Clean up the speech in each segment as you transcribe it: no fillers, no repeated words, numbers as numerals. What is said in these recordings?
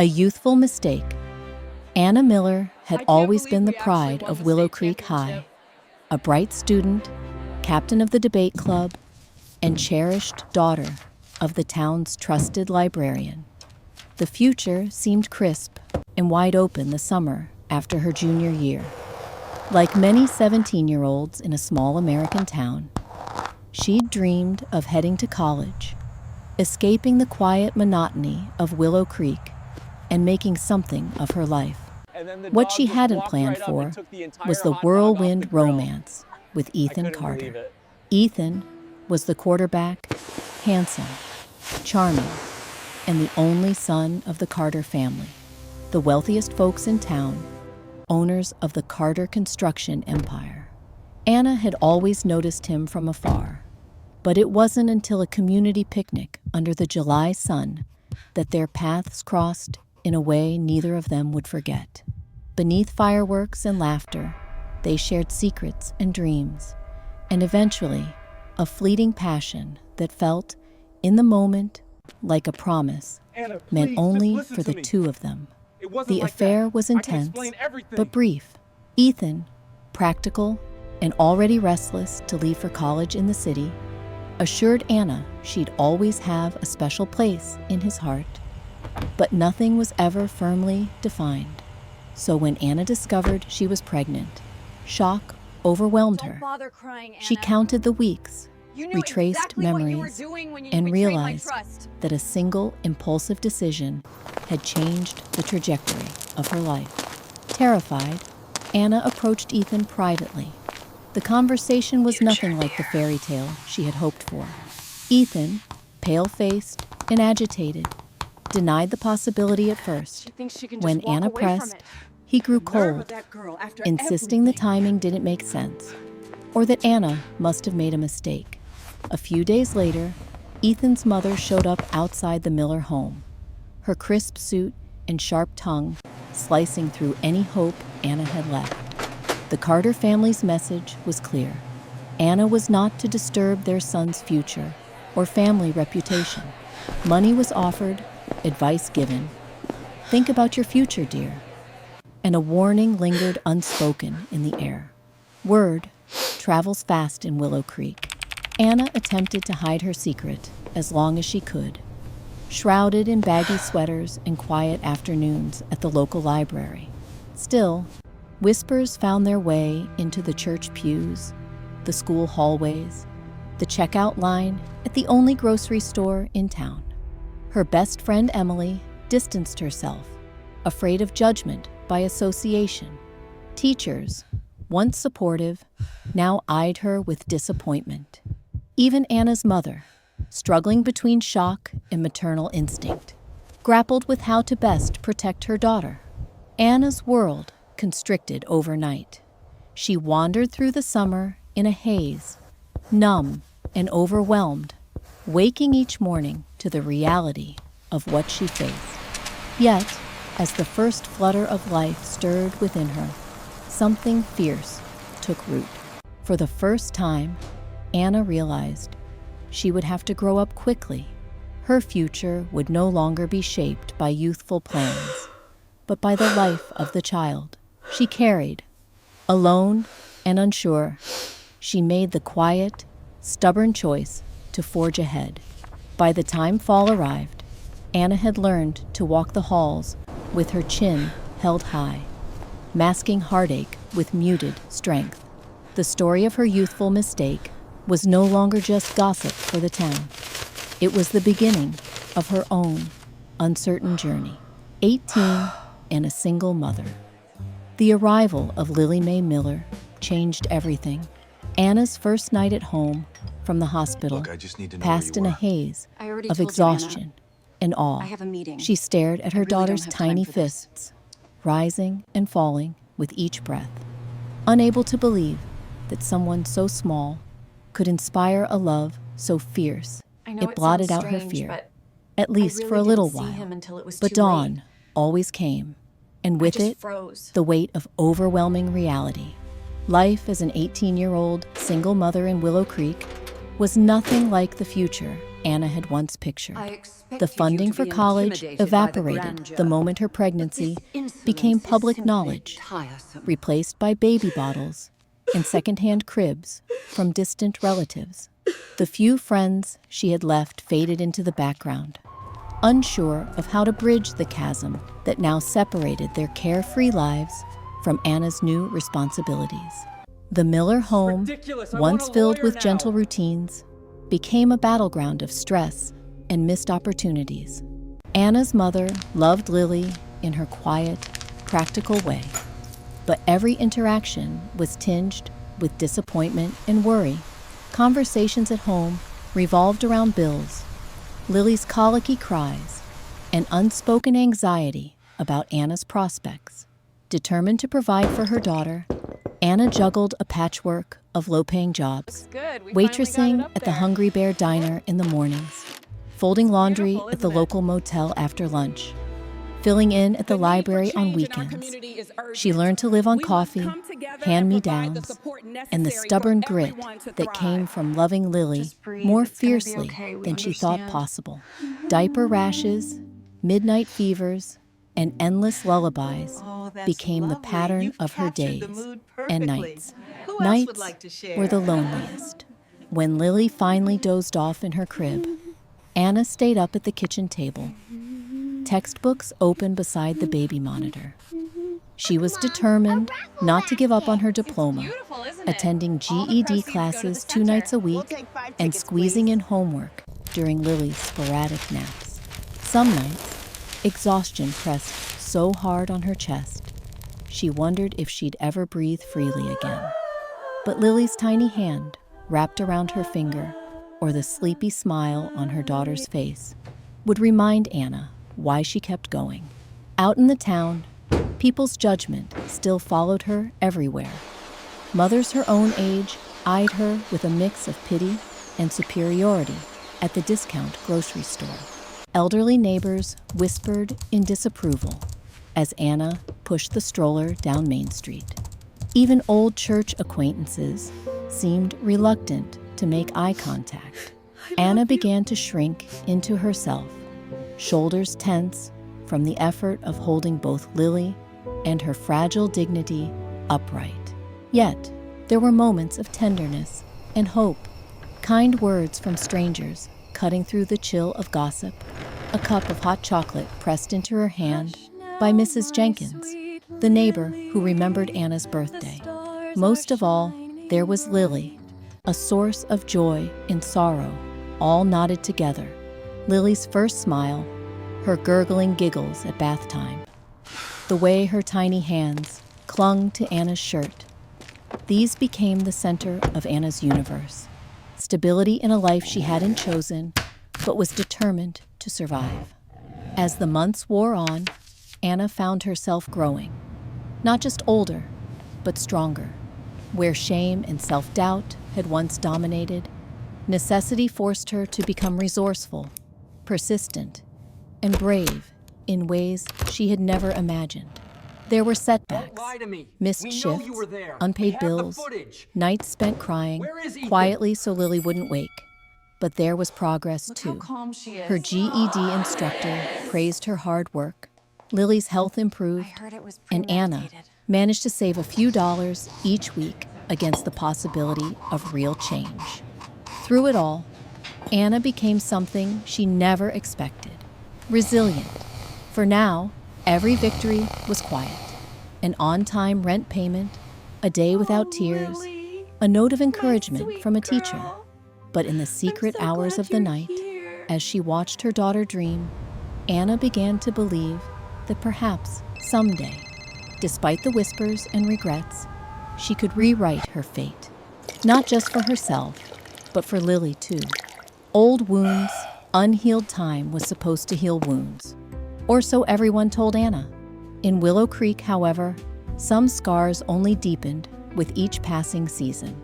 youthful mistake. Anna Miller had always been the pride of Willow Creek High, a bright student, captain of the debate club, and cherished daughter of the town's trusted librarian. The future seemed crisp and wide open the summer after her junior year. Like many 17-year-olds in a small American town, she'd dreamed of heading to college, escaping the quiet monotony of Willow Creek, and making something of her life. What she hadn't planned for was the whirlwind romance with Ethan Carter. Ethan was the quarterback, handsome, charming, and the only son of the Carter family, the wealthiest folks in town, owners of the Carter construction empire. Anna had always noticed him from afar, but it wasn't until a community picnic under the July sun that their paths crossed in a way neither of them would forget. Beneath fireworks and laughter, they shared secrets and dreams, and eventually, a fleeting passion that felt, in the moment, like a promise, Anna, meant please, only just listen for the to me. two of them. It wasn't The like affair that. was I can intense, explain everything. but brief. Ethan, practical and already restless to leave for college in the city, assured Anna she'd always have a special place in his heart. But nothing was ever firmly defined. So when Anna discovered she was pregnant, shock overwhelmed her. Don't bother crying, Anna. She counted the weeks, You knew retraced exactly what you were memories, doing when you and betrayed my realized trust. that a single impulsive decision had changed the trajectory of her life. Terrified, Anna approached Ethan privately. The conversation was nothing like the fairy tale she had hoped for. Ethan, pale-faced and agitated, denied the possibility at first. She thinks she can just When walk Anna away from pressed, it. he grew The nerve of cold, that girl after insisting the everything. timing didn't make sense, or that Anna must have made a mistake. A few days later, Ethan's mother showed up outside the Miller home, her crisp suit and sharp tongue slicing through any hope Anna had left. The Carter family's message was clear. Anna was not to disturb their son's future or family reputation. Money was offered, advice given. Think about your future, dear. And a warning lingered unspoken in the air. Word travels fast in Willow Creek. Anna attempted to hide her secret as long as she could, shrouded in baggy sweaters and quiet afternoons at the local library. Still, whispers found their way into the church pews, the school hallways, the checkout line at the only grocery store in town. Her best friend Emily distanced herself, afraid of judgment by association. Teachers, once supportive, now eyed her with disappointment. Even Anna's mother, struggling between shock and maternal instinct, grappled with how to best protect her daughter. Anna's world constricted overnight. She wandered through the summer in a haze, numb and overwhelmed, waking each morning to the reality of what she faced. Yet, as the first flutter of life stirred within her, something fierce took root. For the first time, Anna realized she would have to grow up quickly. Her future would no longer be shaped by youthful plans, but by the life of the child she carried. Alone and unsure, she made the quiet, stubborn choice to forge ahead. By the time fall arrived, Anna had learned to walk the halls with her chin held high, masking heartache with muted strength. The story of her youthful mistake was no longer just gossip for the town. It was the beginning of her own uncertain journey. 18 and a single mother. The arrival of Lily Mae Miller changed everything. Anna's first night at home from the hospital Look, I just need to know passed where in you a haze I already of told you, Anna. exhaustion and awe. I have a meeting. She stared at her really don't daughter's have time tiny for this. fists, rising and falling with each breath. Unable to believe that someone so small could inspire a love so fierce, I know it blotted sounds out her strange, fear, but at I least really for a little didn't see while. him until it was But too dawn late. always came, and I with just it, froze. the weight of overwhelming reality. Life as an 18-year-old single mother in Willow Creek was nothing like the future Anna had once pictured. I expect The you funding to for be college intimidated by the evaporated grandeur. the moment her pregnancy This insolence became is public simply knowledge, tiresome. replaced by baby bottles and secondhand cribs from distant relatives. The few friends she had left faded into the background, unsure of how to bridge the chasm that now separated their carefree lives from Anna's new responsibilities. The Miller home, ridiculous. I once want a filled lawyer with now. gentle routines, became a battleground of stress and missed opportunities. Anna's mother loved Lily in her quiet, practical way, but every interaction was tinged with disappointment and worry. Conversations at home revolved around bills, Lily's colicky cries, and unspoken anxiety about Anna's prospects. Determined to provide for her daughter, Anna juggled a patchwork of low-paying jobs, waitressing at the Hungry Bear Diner in the mornings, folding laundry at the local motel after lunch, filling in at the library on weekends. She learned to live on coffee, hand-me-downs, and the stubborn grit that came from loving Lily more fiercely than she thought possible. Diaper rashes, midnight fevers, and endless lullabies became the pattern of her days and nights. Nights were the loneliest. When Lily finally dozed off in her crib, Anna stayed up at the kitchen table, textbooks open beside the baby monitor. She was determined not to give up on her diploma, attending GED classes 2 nights a week and squeezing in homework during Lily's sporadic naps. Some nights, exhaustion pressed so hard on her chest, she wondered if she'd ever breathe freely again. But Lily's tiny hand, wrapped around her finger, or the sleepy smile on her daughter's face, would remind Anna why she kept going. Out in the town, people's judgment still followed her everywhere. Mothers her own age eyed her with a mix of pity and superiority at the discount grocery store. Elderly neighbors whispered in disapproval as Anna pushed the stroller down Main Street. Even old church acquaintances seemed reluctant to make eye contact. Anna began to shrink into herself, shoulders tense from the effort of holding both Lily and her fragile dignity upright. Yet, there were moments of tenderness and hope, kind words from strangers cutting through the chill of gossip, a cup of hot chocolate pressed into her hand by Mrs. Jenkins, the neighbor who remembered Anna's birthday. Most of all, there was Lily, a source of joy in sorrow, all knotted together. Lily's first smile, her gurgling giggles at bath time, the way her tiny hands clung to Anna's shirt. These became the center of Anna's universe, stability in a life she hadn't chosen, but was determined to survive. As the months wore on, Anna found herself growing, not just older, but stronger. Where shame and self-doubt had once dominated, necessity forced her to become resourceful, persistent, and brave in ways she had never imagined. There were setbacks, Don't lie to me. missed We know shifts, you were there. unpaid We have the bills, footage. nights spent crying, Where is Ethan? quietly so Lily wouldn't wake. But there was progress too. Her GED instructor praised her hard work. Lily's health improved, and Anna managed to save a few dollars each week against the possibility of real change. Through it all, Anna became something she never expected: resilient. For now, every victory was quiet. An on-time rent payment, a day without tears, a note of encouragement from a teacher. But in the secret hours of the night, as she watched her daughter dream, Anna began to believe that perhaps someday, despite the whispers and regrets, she could rewrite her fate. Not just for herself, but for Lily too. Old wounds, unhealed time was supposed to heal wounds. Or so everyone told Anna. In Willow Creek, however, some scars only deepened with each passing season.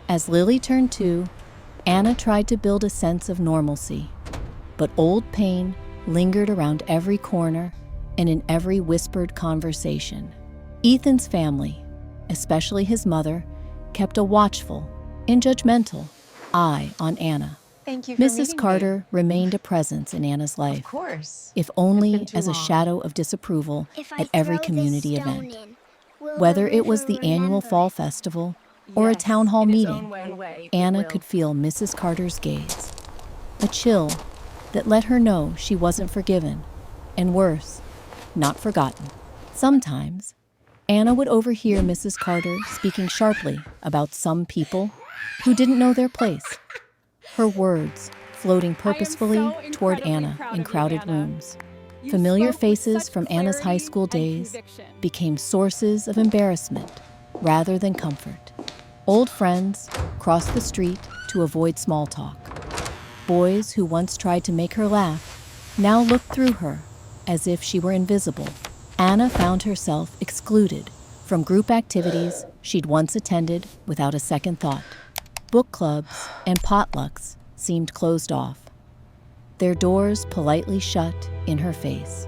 As Lily turned 2, Anna tried to build a sense of normalcy, but old pain lingered around every corner and in every whispered conversation. Ethan's family, especially his mother, kept a watchful and judgmental eye on Anna. Thank you for Mrs. meeting Carter remained a presence in Anna's me. Of life, course. if It's only been too as a long. shadow of disapproval If I at every throw community this stone event. in, will Whether the it was river the annual remember fall it? festival or a town hall in its meeting, own way, it Anna will. could feel Mrs. Carter's gaze. A chill that let her know she wasn't forgiven, and worse, not forgotten. Sometimes, Anna would overhear Mrs. Carter speaking sharply about some people who didn't know their place, her words floating purposefully toward Anna in crowded rooms. Familiar faces from Anna's high school days became sources of embarrassment rather than comfort. Old friends crossed the street to avoid small talk. Boys who once tried to make her laugh now looked through her as if she were invisible. Anna found herself excluded from group activities she'd once attended without a second thought. Book clubs and potlucks seemed closed off, their doors politely shut in her face.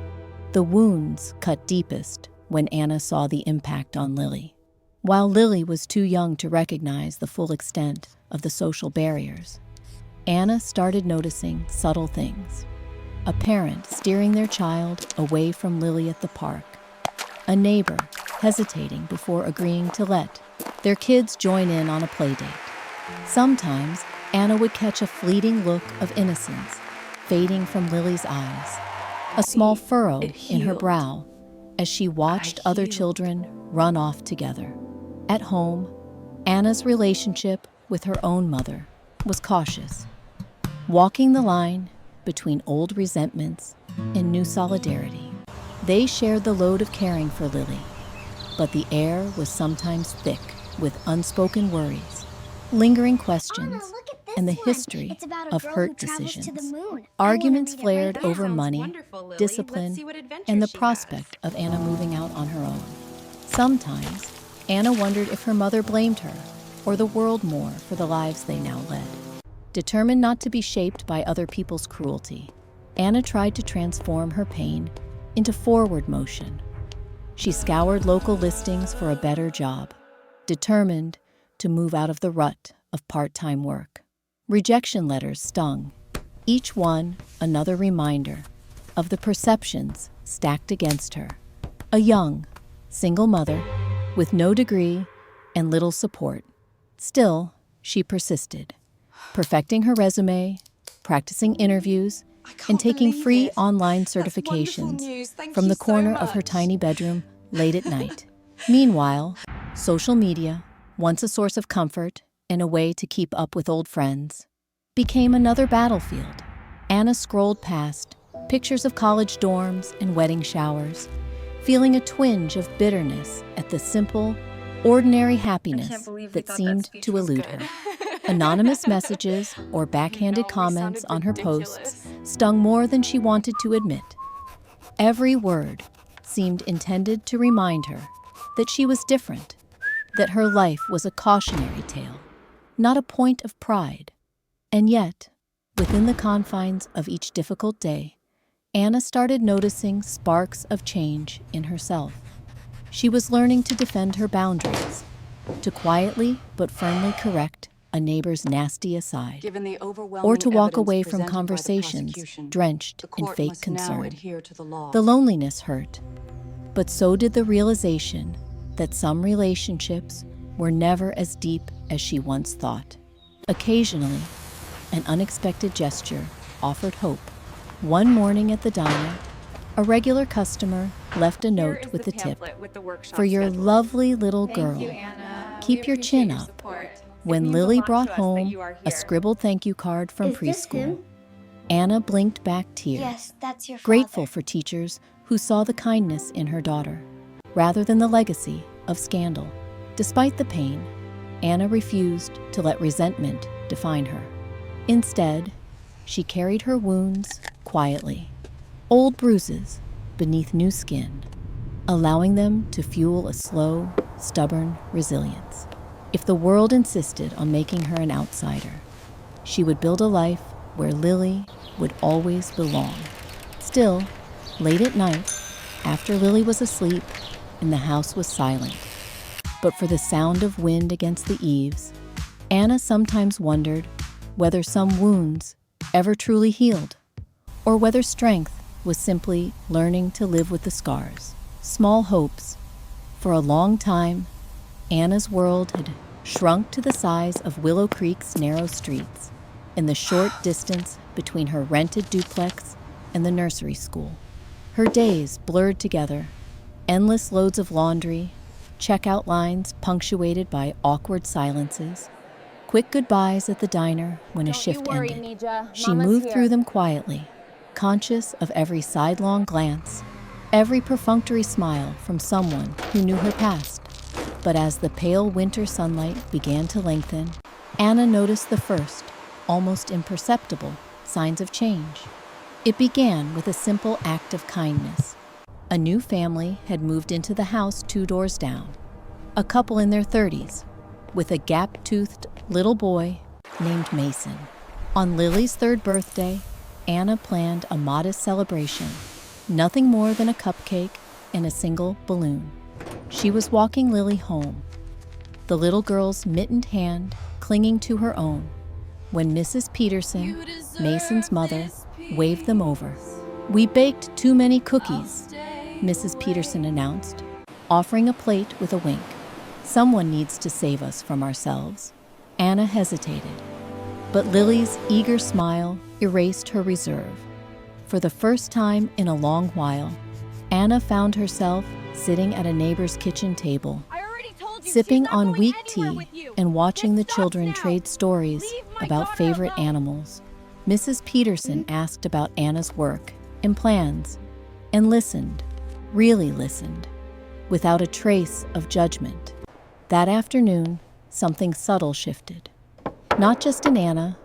The wounds cut deepest when Anna saw the impact on Lily. While Lily was too young to recognize the full extent of the social barriers, Anna started noticing subtle things. A parent steering their child away from Lily at the park. A neighbor hesitating before agreeing to let their kids join in on a play date. Sometimes, Anna would catch a fleeting look of innocence fading from Lily's eyes, a small furrow in her brow as she watched other children run off together. At home, Anna's relationship with her own mother was cautious, walking the line between old resentments and new solidarity. They shared the load of caring for Lily, but the air was sometimes thick with unspoken worries, lingering questions, Anna, look at this and the one. history It's about a of girl hurt who travels to the decisions. moon. Arguments I wanna read it flared right over now. money, Wonderful, Lily. Let's discipline, see what adventure and the she prospect of Anna moving out on her own. Sometimes, Anna wondered if her mother blamed her or the world more for the lives they now led. Determined not to be shaped by other people's cruelty, Anna tried to transform her pain into forward motion. She scoured local listings for a better job, determined to move out of the rut of part-time work. Rejection letters stung, each one another reminder of the perceptions stacked against her. A young, single mother with no degree and little support. Still, she persisted, perfecting her resume, practicing interviews, and taking free online certifications from the corner of her tiny bedroom late at night. Meanwhile, social media, once a source of comfort and a way to keep up with old friends, became another battlefield. Anna scrolled past pictures of college dorms and wedding showers, feeling a twinge of bitterness at the simple, ordinary happiness that seemed to elude her. Anonymous messages or backhanded comments on her posts stung more than she wanted to admit. Every word seemed intended to remind her that she was different, that her life was a cautionary tale, not a point of pride. And yet, within the confines of each difficult day, Anna started noticing sparks of change in herself. She was learning to defend her boundaries, to quietly but firmly correct a neighbor's nasty aside, Given the overwhelming or to walk evidence away from presented by the conversations prosecution, drenched the in court fake must now concern. adhere to the law. The loneliness hurt, but so did the realization that some relationships were never as deep as she once thought. Occasionally, an unexpected gesture offered hope. One morning at the diner, a regular customer left a note with the tip, "For your lovely little girl, keep your chin up." When Lily brought home a scribbled thank you card from Is this preschool, him? Anna blinked back tears, Yes, that's your father. grateful for teachers who saw the kindness in her daughter, rather than the legacy of scandal. Despite the pain, Anna refused to let resentment define her. Instead, she carried her wounds quietly, old bruises beneath new skin, allowing them to fuel a slow, stubborn resilience. If the world insisted on making her an outsider, she would build a life where Lily would always belong. Still, late at night, after Lily was asleep and the house was silent, but for the sound of wind against the eaves, Anna sometimes wondered whether some wounds ever truly healed, or whether strength was simply learning to live with the scars. Small hopes. For a long time, Anna's world had shrunk to the size of Willow Creek's narrow streets and the short distance between her rented duplex and the nursery school. Her days blurred together, endless loads of laundry, checkout lines punctuated by awkward silences, quick goodbyes at the diner when a shift ended. She moved through them quietly, conscious of every sidelong glance, every perfunctory smile from someone who knew her past. But as the pale winter sunlight began to lengthen, Anna noticed the first, almost imperceptible, signs of change. It began with a simple act of kindness. A new family had moved into the house 2 doors down, a couple in their 30s, with a gap-toothed little boy named Mason. On Lily's 3rd birthday, Anna planned a modest celebration, nothing more than a cupcake and a single balloon. She was walking Lily home, the little girl's mittened hand clinging to her own, when Mrs. Peterson, Mason's mother, waved them over. "We baked too many cookies," Mrs. Peterson announced, offering a plate with a wink. "Someone needs to save us from ourselves." Anna hesitated, but Lily's eager smile erased her reserve. For the first time in a long while, Anna found herself sitting at a neighbor's kitchen table, sipping on weak tea and watching the children trade stories about favorite animals. Mrs. Peterson asked about Anna's work and plans, and listened, really listened, without a trace of judgment. That afternoon, something subtle shifted, not just in Anna,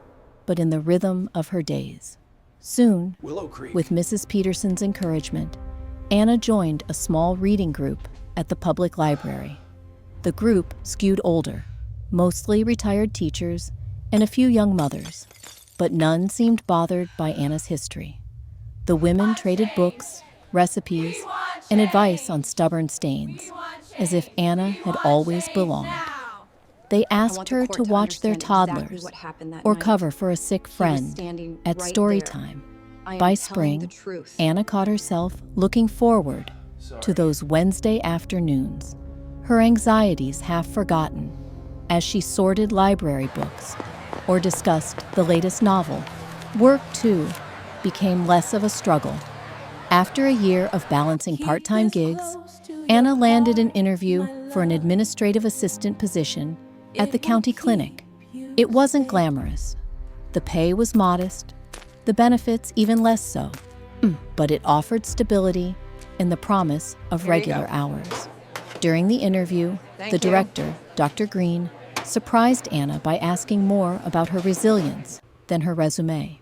but in the rhythm of her days. Soon, with Mrs. Peterson's encouragement, Anna joined a small reading group at the public library. The group skewed older, mostly retired teachers and a few young mothers, but none seemed bothered by Anna's history. The women traded books, recipes, and advice on stubborn stains, as if Anna had always belonged. They asked her to watch their toddlers or cover for a sick friend at story time. By spring, Anna caught herself looking forward to those Wednesday afternoons, her anxieties half forgotten, as she sorted library books or discussed the latest novel. Work, too, became less of a struggle. After a year of balancing part-time gigs, Anna landed an interview for an administrative assistant position at the county clinic. It wasn't glamorous. The pay was modest, the benefits even less so, but it offered stability and the promise of regular hours. During the interview, the director, Dr. Green, surprised Anna by asking more about her resilience than her resume.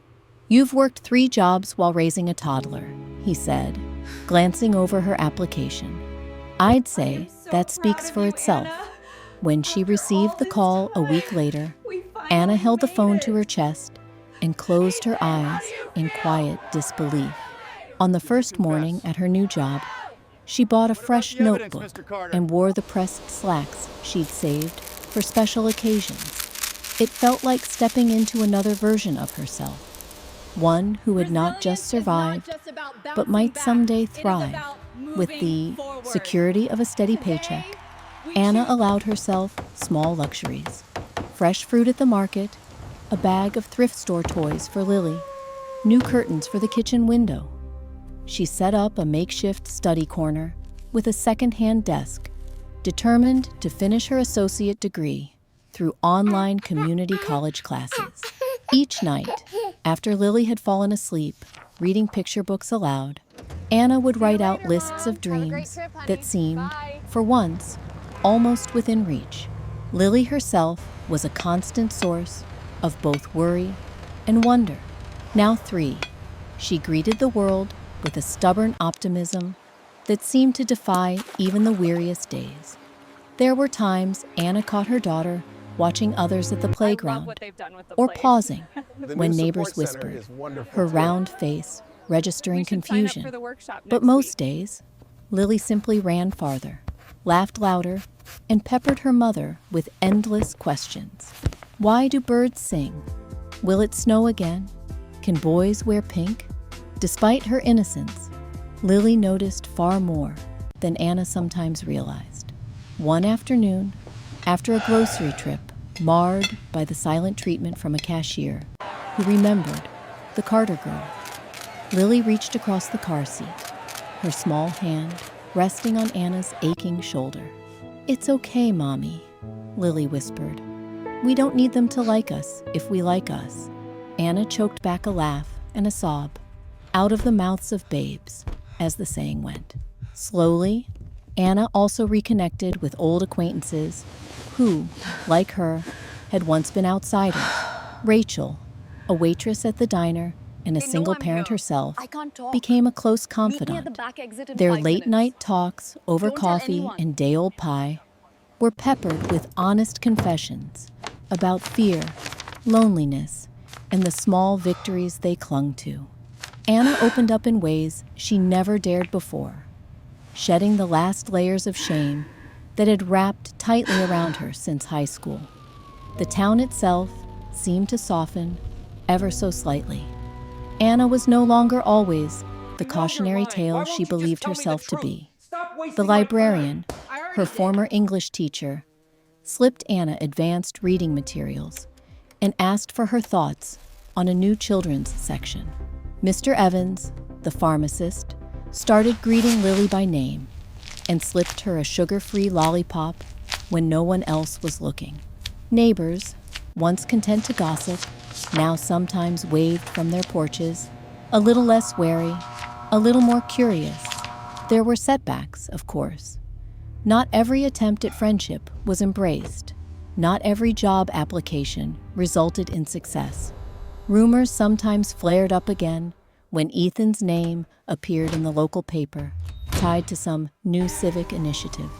"You've worked 3 jobs while raising a toddler," he said, glancing over her application. "I'd say that speaks for itself." When she received the call a week later, Anna held the phone to her chest and closed her eyes in quiet disbelief. On the first morning at her new job, she bought a fresh notebook and wore the pressed slacks she'd saved for special occasions. It felt like stepping into another version of herself, one who had not just survived, but might someday thrive. With the security of a steady paycheck, Anna allowed herself small luxuries: fresh fruit at the market, a bag of thrift store toys for Lily, new curtains for the kitchen window. She set up a makeshift study corner with a second-hand desk, determined to finish her associate degree through online community college classes. Each night, after Lily had fallen asleep, reading picture books aloud, Anna would write out lists of dreams that seemed, for once, almost within reach. Lily herself was a constant source of both worry and wonder. Now 3, she greeted the world with a stubborn optimism that seemed to defy even the weariest days. There were times Anna caught her daughter watching others at the playground, or pausing when neighbors whispered, her round face registering confusion. But most days, Lily simply ran farther, laughed louder, and peppered her mother with endless questions. Why do birds sing? Will it snow again? Can boys wear pink? Despite her innocence, Lily noticed far more than Anna sometimes realized. One afternoon, after a grocery trip marred by the silent treatment from a cashier who remembered the Carter girl, Lily reached across the car seat, her small hand resting on Anna's aching shoulder. "It's okay, Mommy," Lily whispered. "We don't need them to like us if we like us." Anna choked back a laugh and a sob, out of the mouths of babes, as the saying went. Slowly, Anna also reconnected with old acquaintances who, like her, had once been outsiders. Rachel, a waitress at the diner and a single parent herself, became a close confidant. Their late-night talks over coffee and day-old pie were peppered with honest confessions about fear, loneliness, and the small victories they clung to. Anna opened up in ways she never dared before, shedding the last layers of shame that had wrapped tightly around her since high school. The town itself seemed to soften ever so slightly. Anna was no longer always the cautionary tale she believed herself to be. The librarian, her former English teacher, slipped Anna advanced reading materials and asked for her thoughts on a new children's section. Mr. Evans, the pharmacist, started greeting Lily by name and slipped her a sugar-free lollipop when no one else was looking. Neighbors, once content to gossip, now sometimes waved from their porches, a little less wary, a little more curious. There were setbacks, of course. Not every attempt at friendship was embraced. Not every job application resulted in success. Rumors sometimes flared up again when Ethan's name appeared in the local paper, tied to some new civic initiative.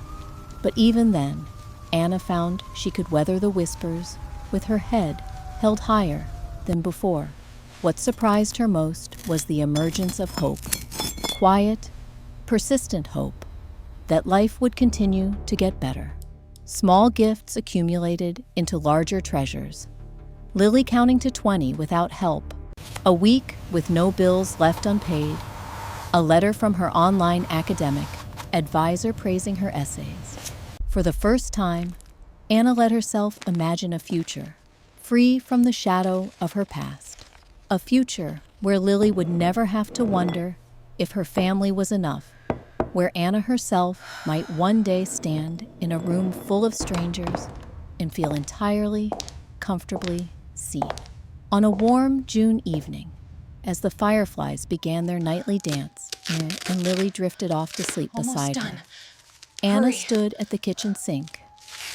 But even then, Anna found she could weather the whispers with her head held higher than before. What surprised her most was the emergence of hope. Quiet, persistent hope that life would continue to get better. Small gifts accumulated into larger treasures. Lily counting to 20 without help. A week with no bills left unpaid. A letter from her online academic advisor praising her essays. For the first time, Anna let herself imagine a future, free from the shadow of her past. A future where Lily would never have to wonder if her family was enough, where Anna herself might one day stand in a room full of strangers and feel entirely, comfortably seen. On a warm June evening, as the fireflies began their nightly dance and Lily drifted off to sleep beside her, Anna stood at the kitchen sink,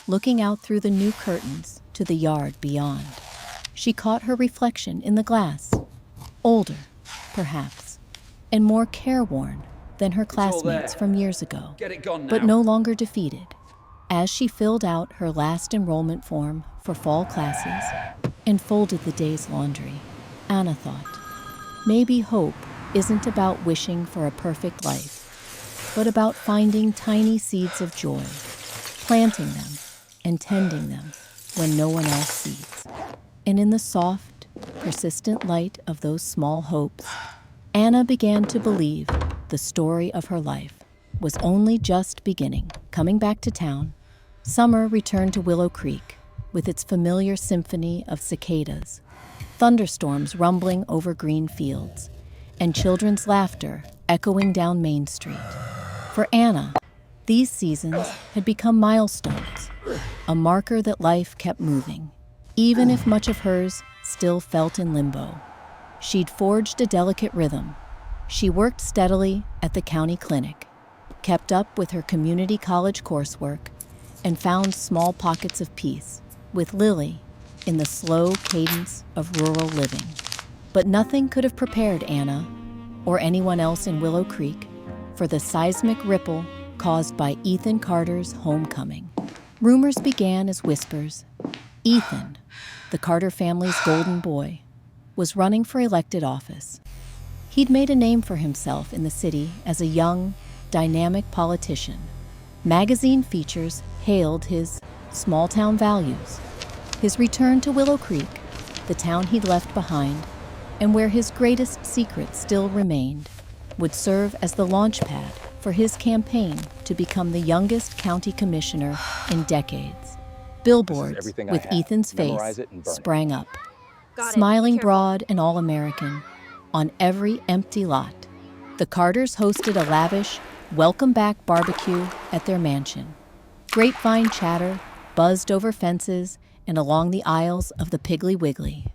looking out through the new curtains to the yard beyond. She caught her reflection in the glass, older, perhaps, and more careworn than her classmates from years ago, but no longer defeated. As she filled out her last enrollment form for fall classes and folded the day's laundry, Anna thought, maybe hope isn't about wishing for a perfect life, but about finding tiny seeds of joy, planting them and tending them when no one else sees. And in the soft, persistent light of those small hopes, Anna began to believe the story of her life was only just beginning. Coming back to town, summer returned to Willow Creek with its familiar symphony of cicadas, thunderstorms rumbling over green fields, and children's laughter echoing down Main Street. For Anna, these seasons had become milestones, a marker that life kept moving, even if much of hers still felt in limbo. She'd forged a delicate rhythm. She worked steadily at the county clinic, kept up with her community college coursework, and found small pockets of peace with Lily in the slow cadence of rural living. But nothing could have prepared Anna, or anyone else in Willow Creek, for the seismic ripple caused by Ethan Carter's homecoming. Rumors began as whispers. Ethan, the Carter family's golden boy, was running for elected office. He'd made a name for himself in the city as a young, dynamic politician. Magazine features hailed his small-town values, his return to Willow Creek, the town he'd left behind, and where his greatest secret still remained, would serve as the launchpad for his campaign to become the youngest county commissioner in decades. Billboards with Ethan's face sprang up, smiling broad and all-American, on every empty lot. The Carters hosted a lavish, welcome-back barbecue at their mansion. Grapevine chatter buzzed over fences and along the aisles of the Piggly Wiggly.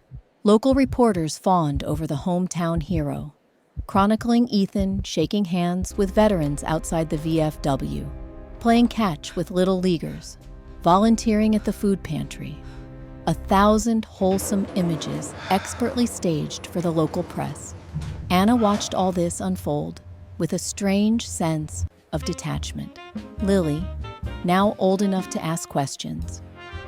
Local reporters fawned over the hometown hero, chronicling Ethan shaking hands with veterans outside the VFW, playing catch with little leaguers, volunteering at the food pantry. 1,000 wholesome images expertly staged for the local press. Anna watched all this unfold with a strange sense of detachment. Lily, now old enough to ask questions,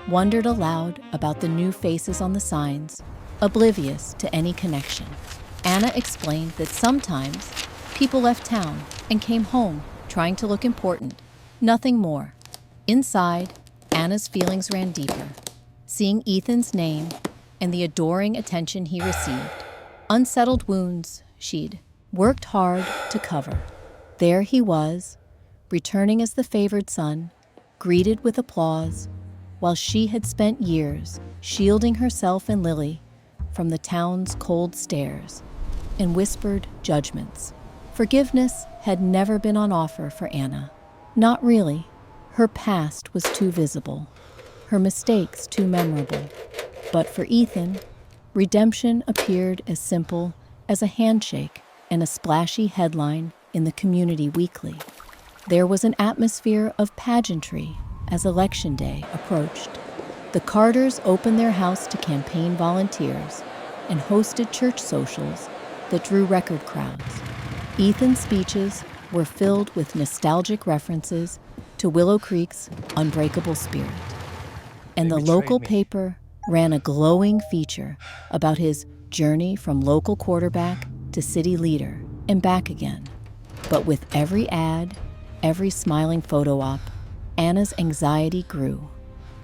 wondered aloud about the new faces on the signs, oblivious to any connection. Anna explained that sometimes people left town and came home trying to look important, nothing more. Inside, Anna's feelings ran deeper, seeing Ethan's name and the adoring attention he received. Unsettled wounds she'd worked hard to cover. There he was, returning as the favored son, greeted with applause, while she had spent years shielding herself and Lily from the town's cold stares and whispered judgments. Forgiveness had never been on offer for Anna. Not really. Her past was too visible, her mistakes too memorable. But for Ethan, redemption appeared as simple as a handshake and a splashy headline in the community weekly. There was an atmosphere of pageantry as Election Day approached. The Carters opened their house to campaign volunteers and hosted church socials that drew record crowds. Ethan's speeches were filled with nostalgic references to Willow Creek's unbreakable spirit. And the local paper ran a glowing feature about his journey from local quarterback to city leader and back again. But with every ad, every smiling photo op, Anna's anxiety grew.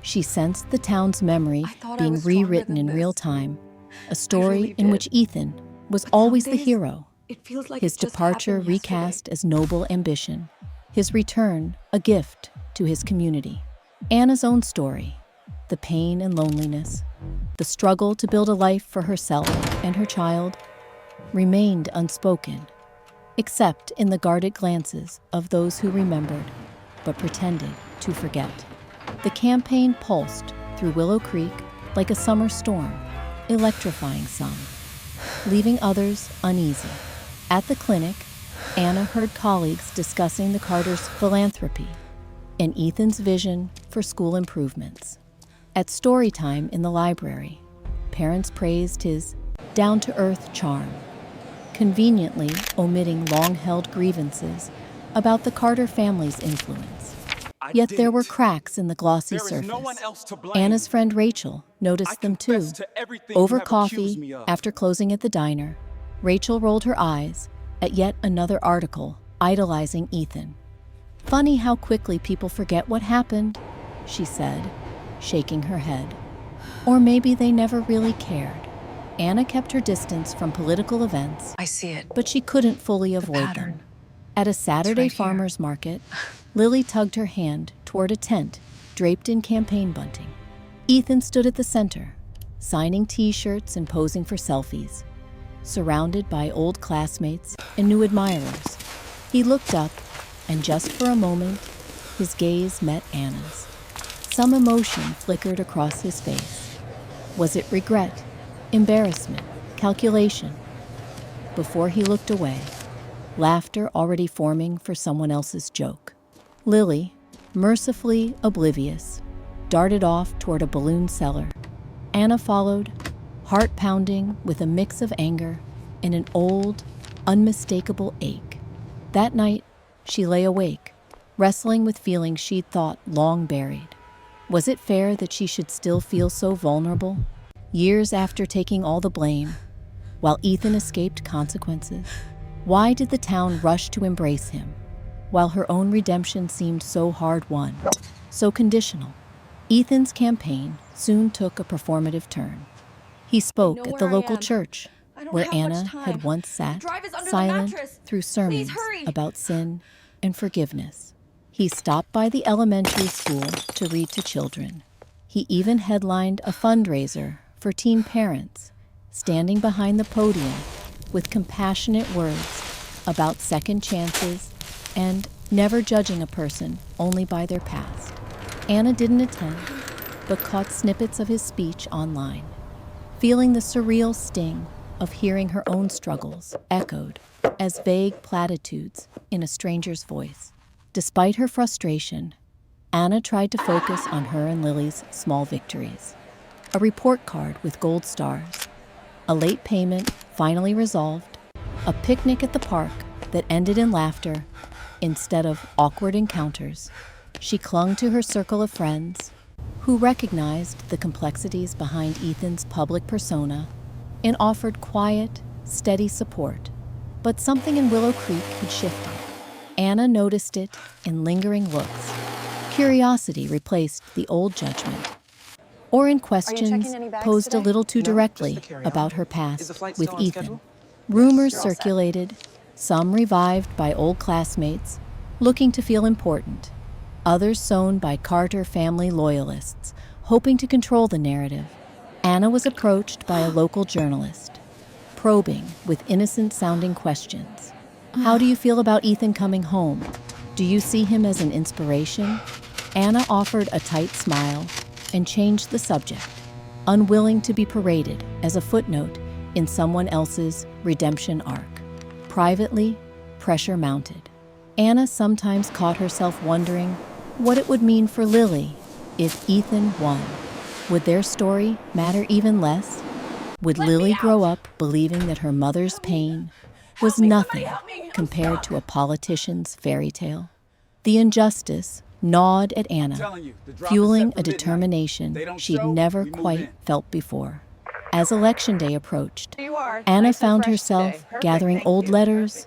She sensed the town's memory being rewritten in real time, a story in which Ethan was always the hero. His departure recast as noble ambition, his return a gift to his community. Anna's own story, the pain and loneliness, the struggle to build a life for herself and her child, remained unspoken, except in the guarded glances of those who remembered but pretended to forget. The campaign pulsed through Willow Creek like a summer storm, electrifying some, leaving others uneasy. At the clinic, Anna heard colleagues discussing the Carters' philanthropy and Ethan's vision for school improvements. At story time in the library, parents praised his down-to-earth charm, conveniently omitting long-held grievances about the Carter family's influence. Yet there were cracks in the glossy surface. Anna's friend Rachel noticed them too. Over coffee, after closing at the diner, Rachel rolled her eyes at yet another article idolizing Ethan. "Funny how quickly people forget what happened," she said, shaking her head. Or maybe they never really cared. Anna kept her distance from political events, I see it. but she couldn't fully avoid them. At a Saturday right here. farmer's market, Lily tugged her hand toward a tent draped in campaign bunting. Ethan stood at the center, signing T-shirts and posing for selfies, surrounded by old classmates and new admirers. He looked up, and just for a moment, his gaze met Anna's. Some emotion flickered across his face. Was it regret, embarrassment, calculation? Before he looked away, laughter already forming for someone else's joke. Lily, mercifully oblivious, darted off toward a balloon cellar. Anna followed, heart pounding with a mix of anger and an old, unmistakable ache. That night, she lay awake, wrestling with feelings she'd thought long buried. Was it fair that she should still feel so vulnerable, years after taking all the blame, while Ethan escaped consequences? Why did the town rush to embrace him, while her own redemption seemed so hard-won, so conditional? Ethan's campaign soon took a performative turn. He spoke know at where the I local am. church, I don't where have much Anna time. had once The sat, drive is under the silent mattress. through sermons hurry. about sin and forgiveness. He stopped by the elementary school to read to children. He even headlined a fundraiser for teen parents, standing behind the podium with compassionate words about second chances and never judging a person only by their past. Anna didn't attend, but caught snippets of his speech online, feeling the surreal sting of hearing her own struggles echoed as vague platitudes in a stranger's voice. Despite her frustration, Anna tried to focus on her and Lily's small victories. A report card with gold stars, a late payment finally resolved, a picnic at the park that ended in laughter instead of awkward encounters. She clung to her circle of friends, who recognized the complexities behind Ethan's public persona and offered quiet, steady support. But something in Willow Creek had shifted. Anna noticed it in lingering looks. Curiosity replaced the old judgment, or in questions posed a little too directly about her past with Ethan. Rumors circulated, some revived by old classmates looking to feel important, others sown by Carter family loyalists hoping to control the narrative. Anna was approached by a local journalist, probing with innocent-sounding questions. How do you feel about Ethan coming home? Do you see him as an inspiration? Anna offered a tight smile and changed the subject, unwilling to be paraded as a footnote in someone else's redemption arc. Privately, pressure mounted. Anna sometimes caught herself wondering what it would mean for Lily if Ethan won. Would their story matter even less? Would Lily grow up believing that her mother's pain was nothing compared to a politician's fairy tale? The injustice gnawed at Anna, fueling a determination she'd never quite felt before. As Election Day approached, Anna found herself gathering old letters,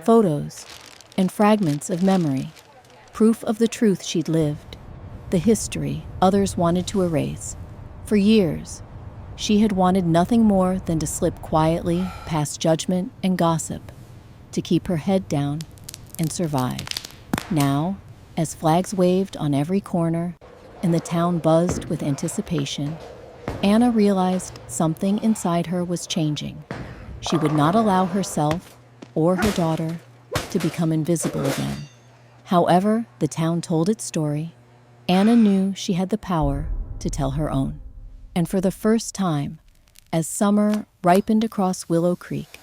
photos, and fragments of memory, proof of the truth she'd lived, the history others wanted to erase. For years, she had wanted nothing more than to slip quietly past judgment and gossip, to keep her head down and survive. Now, as flags waved on every corner and the town buzzed with anticipation, Anna realized something inside her was changing. She would not allow herself or her daughter to become invisible again. However the town told its story, Anna knew she had the power to tell her own. And for the first time, as summer ripened across Willow Creek,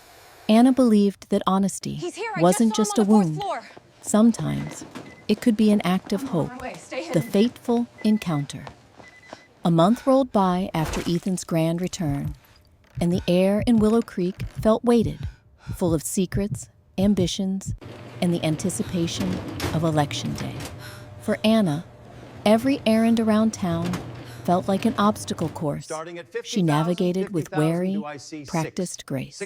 Anna believed that honesty wasn't just a wound. Sometimes it could be an act of hope, the fateful encounter. A month rolled by after Ethan's grand return, and the air in Willow Creek felt weighted, full of secrets, ambitions, and the anticipation of Election Day. For Anna, every errand around town felt like an obstacle course she navigated with wary, practiced grace.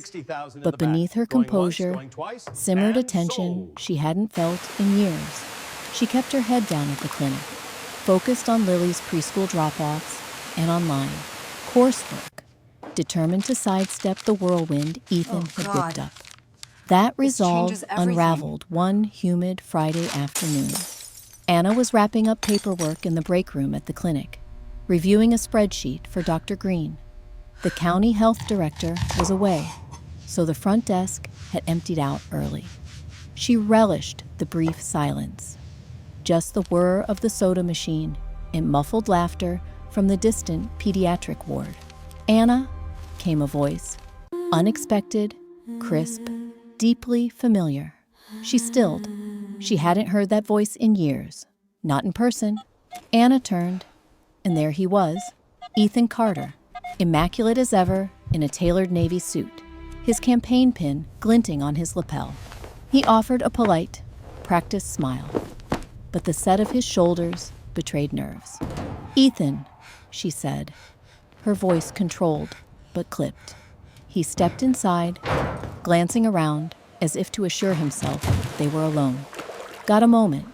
But beneath her composure simmered a tension she hadn't felt in years. She kept her head down at the clinic, focused on Lily's preschool drop-offs and online coursework, determined to sidestep the whirlwind Ethan had whipped up. That resolve unraveled one humid Friday afternoon. Anna was wrapping up paperwork in the break room at the clinic, reviewing a spreadsheet for Dr. Green. The county health director was away, so the front desk had emptied out early. She relished the brief silence, just the whir of the soda machine and muffled laughter from the distant pediatric ward. "Anna," came a voice, unexpected, crisp, deeply familiar. She stilled. She hadn't heard that voice in years, not in person. Anna turned, and there he was, Ethan Carter, immaculate as ever in a tailored navy suit, his campaign pin glinting on his lapel. He offered a polite, practiced smile, but the set of his shoulders betrayed nerves. "Ethan," she said, her voice controlled but clipped. He stepped inside, glancing around as if to assure himself they were alone. "Got a moment?"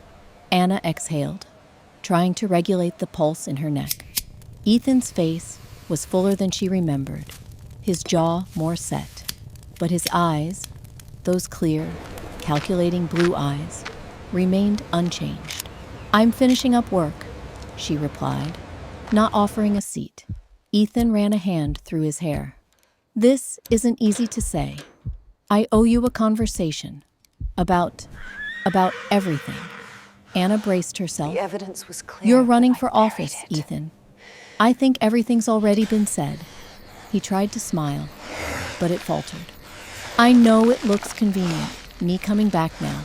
Anna exhaled, trying to regulate the pulse in her neck. Ethan's face was fuller than she remembered, his jaw more set. But his eyes, those clear, calculating blue eyes, remained unchanged. "I'm finishing up work," she replied, not offering a seat. Ethan ran a hand through his hair. "This isn't easy to say. I owe you a conversation. About everything." Anna braced herself. The evidence was clear. "You're running but I for buried office, it. Ethan. I think everything's already been said." He tried to smile, but it faltered. "I know it looks convenient, me coming back now,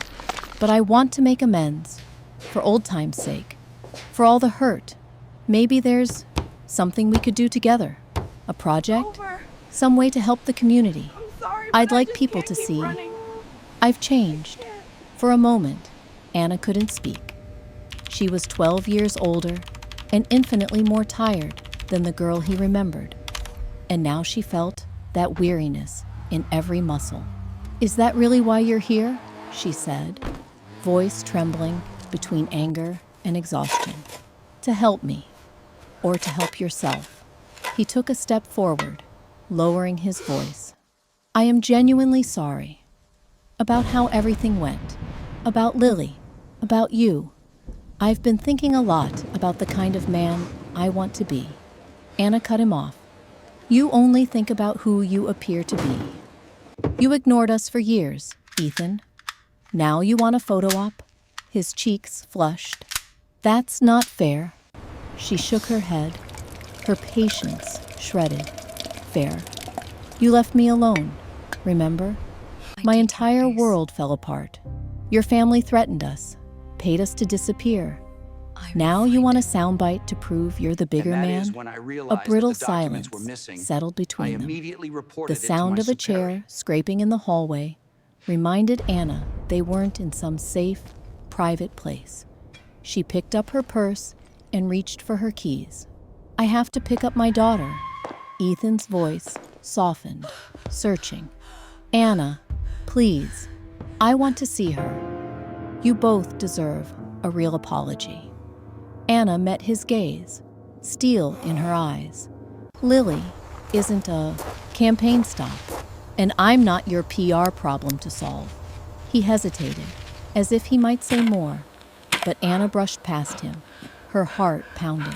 but I want to make amends, for old time's sake, for all the hurt. Maybe there's something we could do together, a project, some way to help the community. I'd like people to see I've changed." For a moment, Anna couldn't speak. She was 12 years older and infinitely more tired than the girl he remembered. And now she felt that weariness in every muscle. "Is that really why you're here?" she said, voice trembling between anger and exhaustion. "To help me, or to help yourself?" He took a step forward, lowering his voice. "I am genuinely sorry about how everything went, about Lily, about you. I've been thinking a lot about the kind of man I want to be." Anna cut him off. "You only think about who you appear to be. You ignored us for years, Ethan. Now you want a photo op?" His cheeks flushed. "That's not fair." She shook her head, her patience shredded. "Fair. You left me alone, remember? My entire world fell apart. Your family threatened us, paid us to disappear. Now you want a soundbite to prove you're the bigger man?" A brittle silence settled between them. The sound of a chair scraping in the hallway reminded Anna they weren't in some safe, private place. She picked up her purse and reached for her keys. "I have to pick up my daughter." Ethan's voice softened, searching. "Anna, please, I want to see her. You both deserve a real apology." Anna met his gaze, steel in her eyes. "Lily isn't a campaign stop, and I'm not your PR problem to solve." He hesitated, as if he might say more, but Anna brushed past him, her heart pounding.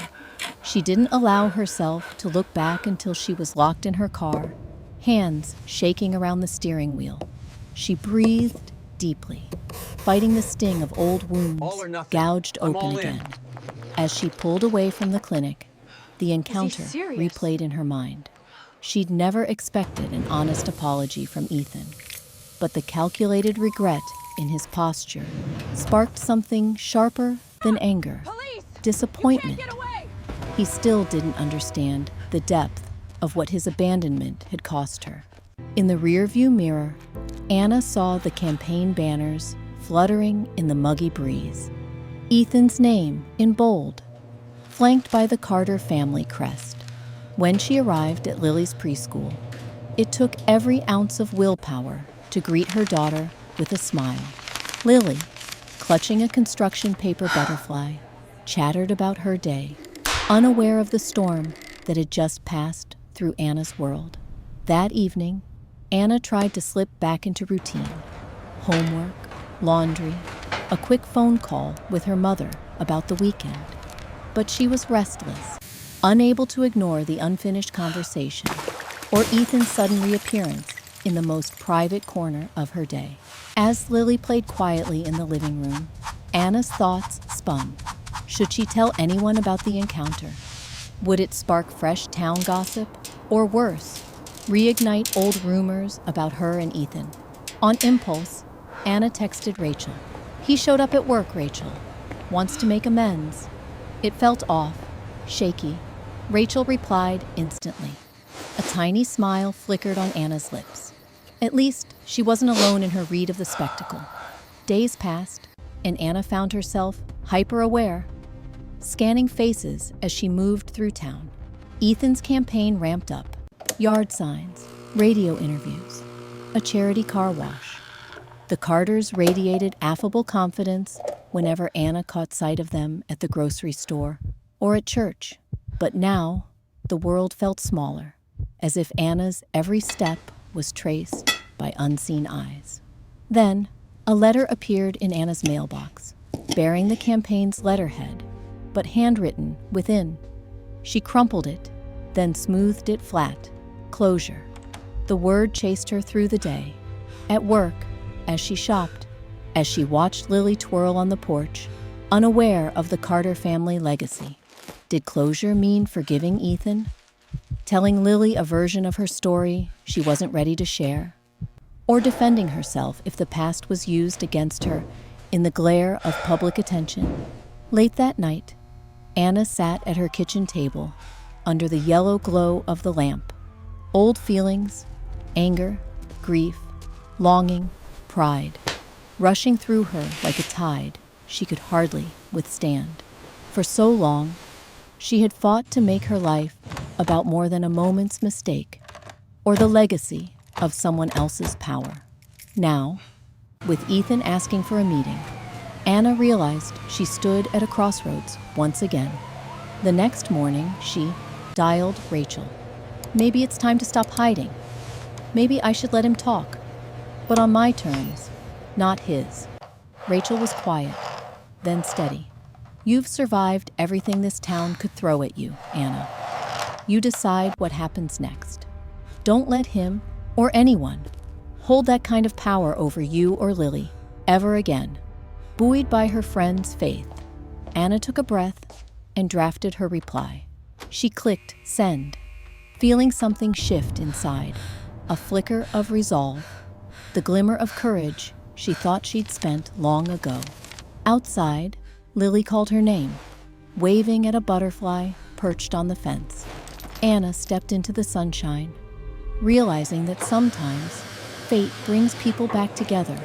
She didn't allow herself to look back until she was locked in her car, hands shaking around the steering wheel. She breathed deeply, fighting the sting of old wounds gouged open again. As she pulled away from the clinic, the encounter replayed in her mind. She'd never expected an honest apology from Ethan, but the calculated regret in his posture sparked something sharper than anger, disappointment. He still didn't understand the depth of what his abandonment had cost her. In the rearview mirror, Anna saw the campaign banners fluttering in the muggy breeze. Ethan's name in bold, flanked by the Carter family crest. When she arrived at Lily's preschool, it took every ounce of willpower to greet her daughter with a smile. Lily, clutching a construction paper butterfly, chattered about her day, unaware of the storm that had just passed through Anna's world. That evening, Anna tried to slip back into routine. Homework, laundry, a quick phone call with her mother about the weekend. But she was restless, unable to ignore the unfinished conversation or Ethan's sudden reappearance in the most private corner of her day. As Lily played quietly in the living room, Anna's thoughts spun. Should she tell anyone about the encounter? Would it spark fresh town gossip? Or worse, reignite old rumors about her and Ethan? On impulse, Anna texted Rachel. "He showed up at work, Rachel. Wants to make amends." It felt off, shaky. Rachel replied instantly. A tiny smile flickered on Anna's lips. At least, she wasn't alone in her read of the spectacle. Days passed, and Anna found herself hyper-aware, scanning faces as she moved through town. Ethan's campaign ramped up. Yard signs, radio interviews, a charity car wash. The Carters radiated affable confidence whenever Anna caught sight of them at the grocery store or at church. But now, the world felt smaller, as if Anna's every step was traced by unseen eyes. Then, a letter appeared in Anna's mailbox, bearing the campaign's letterhead, but handwritten within. She crumpled it, then smoothed it flat. Closure. The word chased her through the day, at work, as she shopped, as she watched Lily twirl on the porch, unaware of the Carter family legacy. Did closure mean forgiving Ethan? Telling Lily a version of her story she wasn't ready to share? Or defending herself if the past was used against her in the glare of public attention? Late that night, Anna sat at her kitchen table under the yellow glow of the lamp. Old feelings, anger, grief, longing, pride, rushing through her like a tide she could hardly withstand. For so long, she had fought to make her life about more than a moment's mistake or the legacy of someone else's power. Now, with Ethan asking for a meeting, Anna realized she stood at a crossroads once again. The next morning, she dialed Rachel. Maybe it's time to stop hiding. Maybe I should let him talk, but on my terms, not his. Rachel was quiet, then steady. You've survived everything this town could throw at you, Anna. You decide what happens next. Don't let him, or anyone, hold that kind of power over you or Lily ever again. Buoyed by her friend's faith, Anna took a breath and drafted her reply. She clicked send, feeling something shift inside, a flicker of resolve, the glimmer of courage she thought she'd spent long ago. Outside, Lily called her name, waving at a butterfly perched on the fence. Anna stepped into the sunshine, realizing that sometimes fate brings people back together,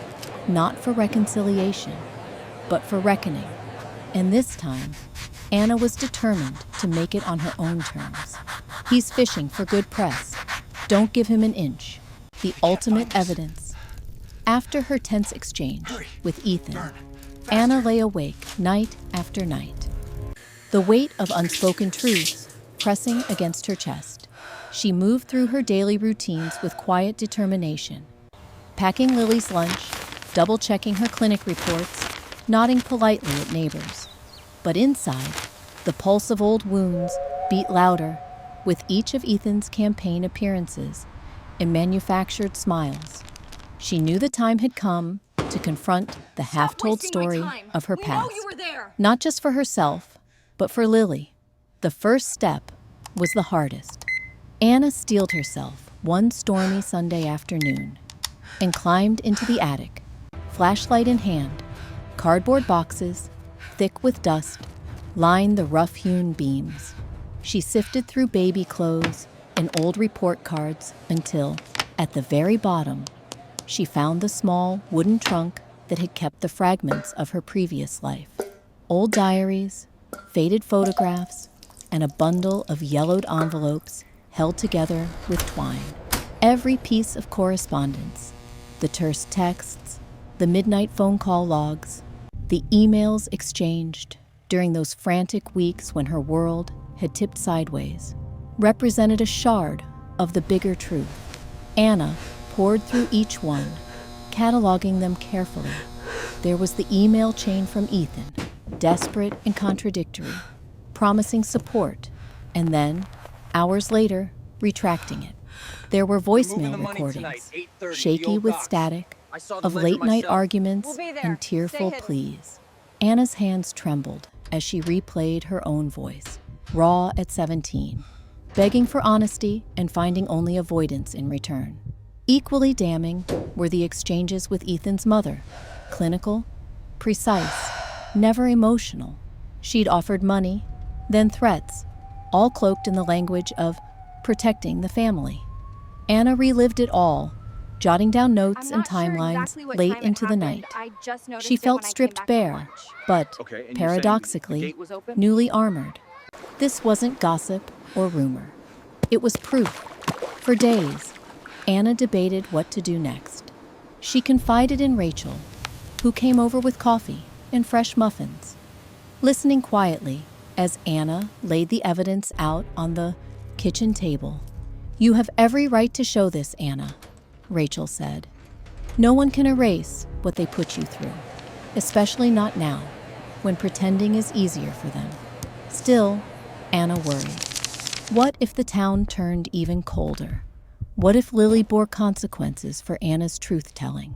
not for reconciliation, but for reckoning. And this time, Anna was determined to make it on her own terms. He's fishing for good press. Don't give him an inch. The ultimate evidence. After her tense exchange with Ethan, Anna lay awake night after night, the weight of unspoken truths pressing against her chest. She moved through her daily routines with quiet determination, packing Lily's lunch, double-checking her clinic reports, nodding politely at neighbors. But inside, the pulse of old wounds beat louder with each of Ethan's campaign appearances and manufactured smiles. She knew the time had come to confront the half-told story of her past. Not just for herself, but for Lily. The first step was the hardest. Anna steeled herself one stormy Sunday afternoon and climbed into the attic, flashlight in hand. Cardboard boxes, thick with dust, lined the rough-hewn beams. She sifted through baby clothes and old report cards until, at the very bottom, she found the small wooden trunk that had kept the fragments of her previous life. Old diaries, faded photographs, and a bundle of yellowed envelopes held together with twine. Every piece of correspondence, the terse texts, the midnight phone call logs, the emails exchanged during those frantic weeks when her world had tipped sideways, represented a shard of the bigger truth. Anna pored through each one, cataloging them carefully. There was the email chain from Ethan, desperate and contradictory, promising support, and then, hours later, retracting it. There were voicemail recordings, shaky with static, of late-night arguments and tearful pleas. Anna's hands trembled as she replayed her own voice, raw at 17, begging for honesty and finding only avoidance in return. Equally damning were the exchanges with Ethan's mother, clinical, precise, never emotional. She'd offered money, then threats, all cloaked in the language of protecting the family. Anna relived it all, jotting down notes and timelines late into the night. She felt stripped bare, but, paradoxically, newly armored. This wasn't gossip or rumor. It was proof. For days, Anna debated what to do next. She confided in Rachel, who came over with coffee and fresh muffins. Listening quietly as Anna laid the evidence out on the kitchen table. "You have every right to show this, Anna," Rachel said. "No one can erase what they put you through, especially not now, when pretending is easier for them." Still, Anna worried. What if the town turned even colder? What if Lily bore consequences for Anna's truth-telling?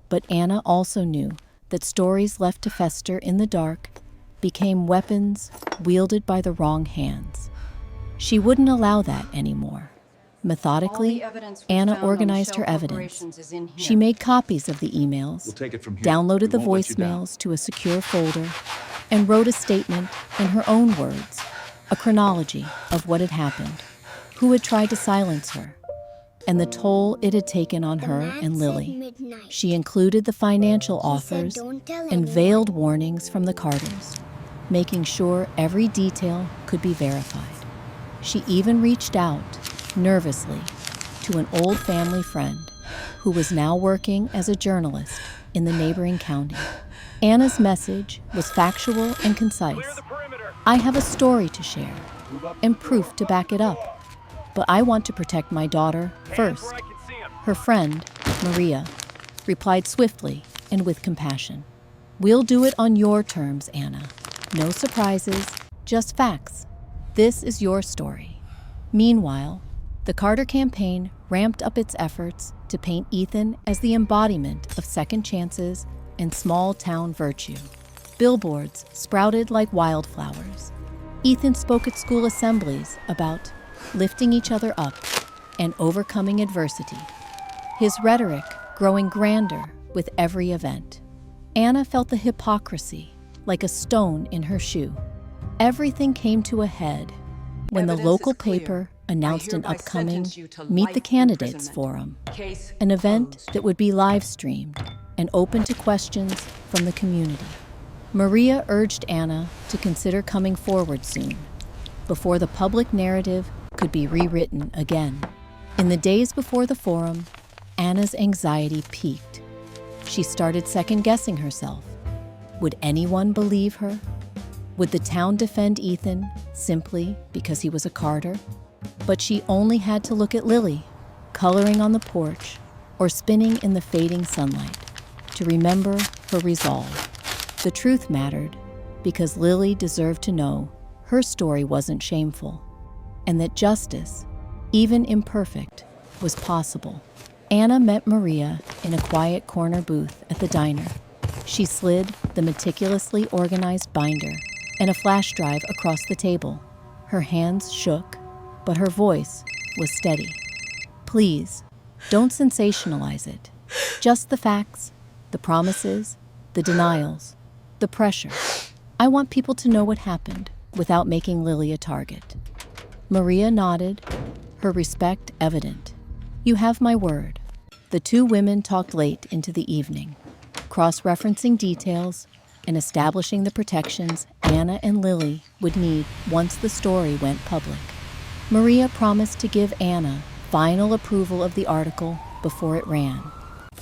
But Anna also knew that stories left to fester in the dark became weapons wielded by the wrong hands. She wouldn't allow that anymore. Methodically, Anna organized her evidence. She made copies of the emails, downloaded the voicemails to a secure folder, and wrote a statement in her own words, a chronology of what had happened, who had tried to silence her, and the toll it had taken on her and Lily. She included the financial offers and veiled warnings from the Carters, making sure every detail could be verified. She even reached out, nervously, to an old family friend who was now working as a journalist in the neighboring county. Anna's message was factual and concise. "I have a story to share and proof to back it up, but I want to protect my daughter first." Her friend, Maria, replied swiftly and with compassion. "We'll do it on your terms, Anna. No surprises, just facts. This is your story." Meanwhile, the Carter campaign ramped up its efforts to paint Ethan as the embodiment of second chances and small-town virtue. Billboards sprouted like wildflowers. Ethan spoke at school assemblies about lifting each other up and overcoming adversity, his rhetoric growing grander with every event. Anna felt the hypocrisy like a stone in her shoe. Everything came to a head when the local paper announced an upcoming Meet the Candidates Forum, an event that would be live-streamed and open to questions from the community. Maria urged Anna to consider coming forward soon, before the public narrative could be rewritten again. In the days before the forum, Anna's anxiety peaked. She started second-guessing herself. Would anyone believe her? Would the town defend Ethan simply because he was a Carter? But she only had to look at Lily, coloring on the porch or spinning in the fading sunlight, to remember her resolve. The truth mattered because Lily deserved to know her story wasn't shameful, and that justice, even imperfect, was possible. Anna met Maria in a quiet corner booth at the diner. She slid the meticulously organized binder and a flash drive across the table. Her hands shook, but her voice was steady. "Please, don't sensationalize it. Just the facts, the promises, the denials, the pressure. I want people to know what happened without making Lily a target." Maria nodded, her respect evident. "You have my word." The two women talked late into the evening, cross-referencing details and establishing the protections Anna and Lily would need once the story went public. Maria promised to give Anna final approval of the article before it ran.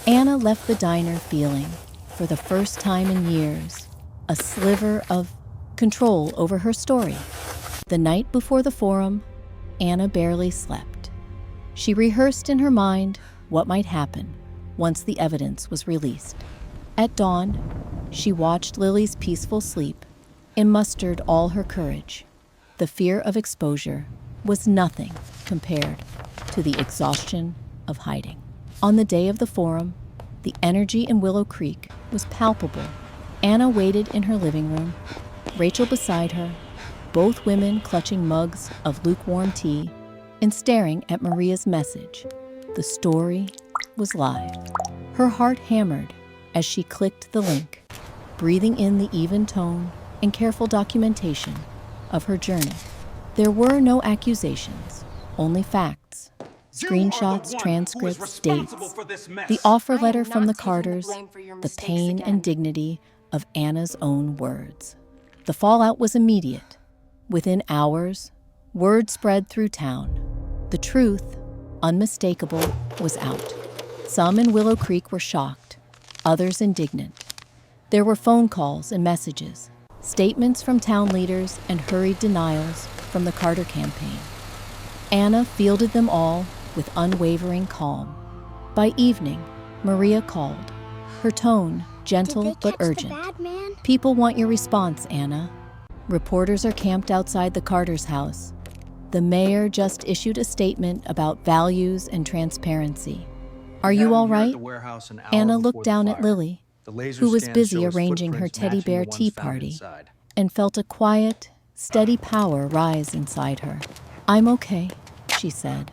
Anna left the diner feeling, for the first time in years, a sliver of control over her story. The night before the forum, Anna barely slept. She rehearsed in her mind what might happen once the evidence was released. At dawn, she watched Lily's peaceful sleep and mustered all her courage. The fear of exposure was nothing compared to the exhaustion of hiding. On the day of the forum, the energy in Willow Creek was palpable. Anna waited in her living room, Rachel beside her, both women clutching mugs of lukewarm tea and staring at Maria's message. The story was live. Her heart hammered as she clicked the link, breathing in the even tone and careful documentation of her journey. There were no accusations, only facts, screenshots, transcripts, dates, the offer letter from the Carters, the pain and dignity of Anna's own words. The fallout was immediate. Within hours, word spread through town. The truth, unmistakable, was out. Some in Willow Creek were shocked, others indignant. There were phone calls and messages, statements from town leaders, and hurried denials from the Carter campaign. Anna fielded them all with unwavering calm. By evening, Maria called, her tone gentle but urgent. Bad man? People want your response, Anna. Reporters are camped outside the Carter's house. The mayor just issued a statement about values and transparency. Are you all right? Anna looked down at Lily, who was busy arranging her teddy bear tea party, and felt a quiet, steady power rise inside her. I'm okay, she said.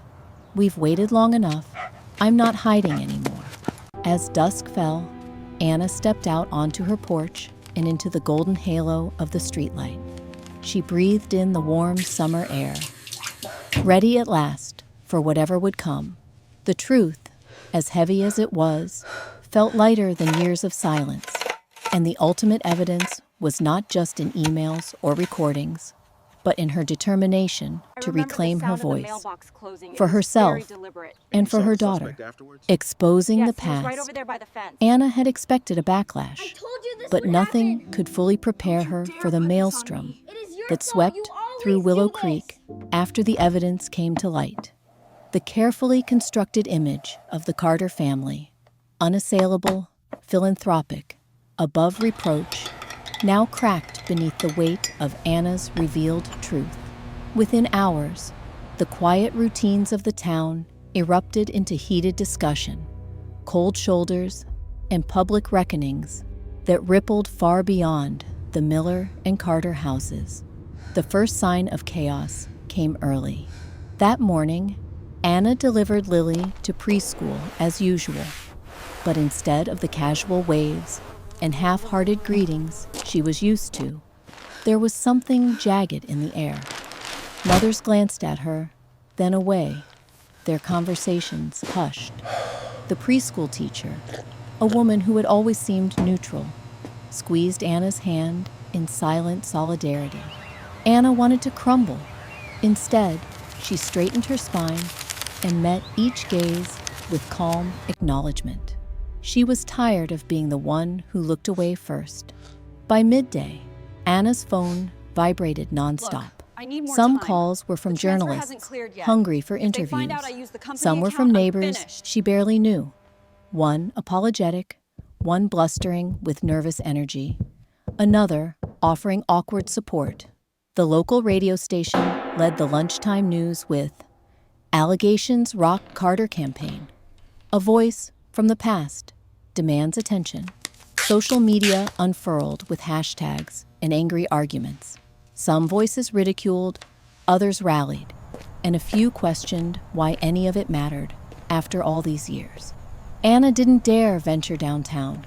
We've waited long enough. I'm not hiding anymore. As dusk fell, Anna stepped out onto her porch and into the golden halo of the streetlight. She breathed in the warm summer air, ready at last for whatever would come. The truth, as heavy as it was, felt lighter than years of silence, and the ultimate evidence was not just in emails or recordings, but in her determination to reclaim her voice for herself and for her daughter. Exposing the past, Anna had expected a backlash, but nothing could fully prepare her for the maelstrom that swept through Willow Creek after the evidence came to light. The carefully constructed image of the Carter family, unassailable, philanthropic, above reproach, now cracked beneath the weight of Anna's revealed truth. Within hours, the quiet routines of the town erupted into heated discussion, cold shoulders, and public reckonings that rippled far beyond the Miller and Carter houses. The first sign of chaos came early. That morning, Anna delivered Lily to preschool as usual, but instead of the casual waves and half-hearted greetings she was used to, there was something jagged in the air. Mothers glanced at her, then away, their conversations hushed. The preschool teacher, a woman who had always seemed neutral, squeezed Anna's hand in silent solidarity. Anna wanted to crumble. Instead, she straightened her spine and met each gaze with calm acknowledgement. She was tired of being the one who looked away first. By midday, Anna's phone vibrated nonstop. Some calls were from journalists hungry for interviews. Some were from neighbors she barely knew. One apologetic, one blustering with nervous energy, another offering awkward support. The local radio station led the lunchtime news with "Allegations Rock Carter Campaign." A voice from the past demands attention. Social media unfurled with hashtags and angry arguments. Some voices ridiculed, others rallied, and a few questioned why any of it mattered after all these years. Anna didn't dare venture downtown,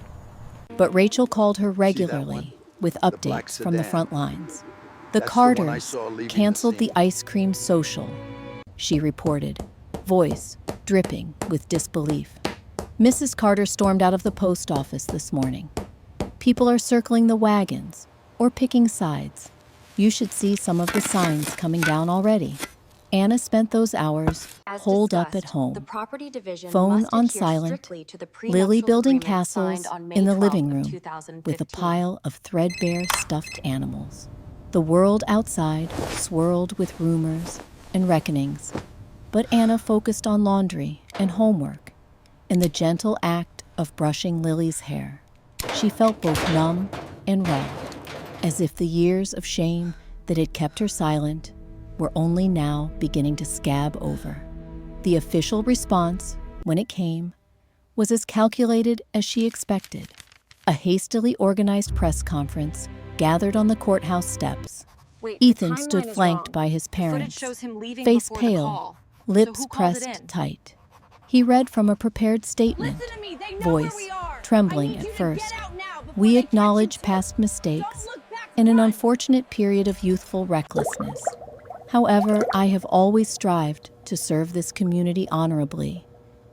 but Rachel called her regularly with updates from the front lines. The Carters canceled the ice cream social, she reported, voice dripping with disbelief. Mrs. Carter stormed out of the post office this morning. People are circling the wagons or picking sides. You should see some of the signs coming down already. Anna spent those hours holed up at home, phone on silent, Lily building castles in the living room with a pile of threadbare stuffed animals. The world outside swirled with rumors and reckonings, but Anna focused on laundry and homework and the gentle act of brushing Lily's hair. She felt both numb and raw, as if the years of shame that had kept her silent were only now beginning to scab over. The official response, when it came, was as calculated as she expected. A hastily organized press conference gathered on the courthouse steps. Ethan stood flanked by his parents, face pale, lips pressed tight. He read from a prepared statement, voice trembling at first. We acknowledge past mistakes and an unfortunate period of youthful recklessness. However, I have always strived to serve this community honorably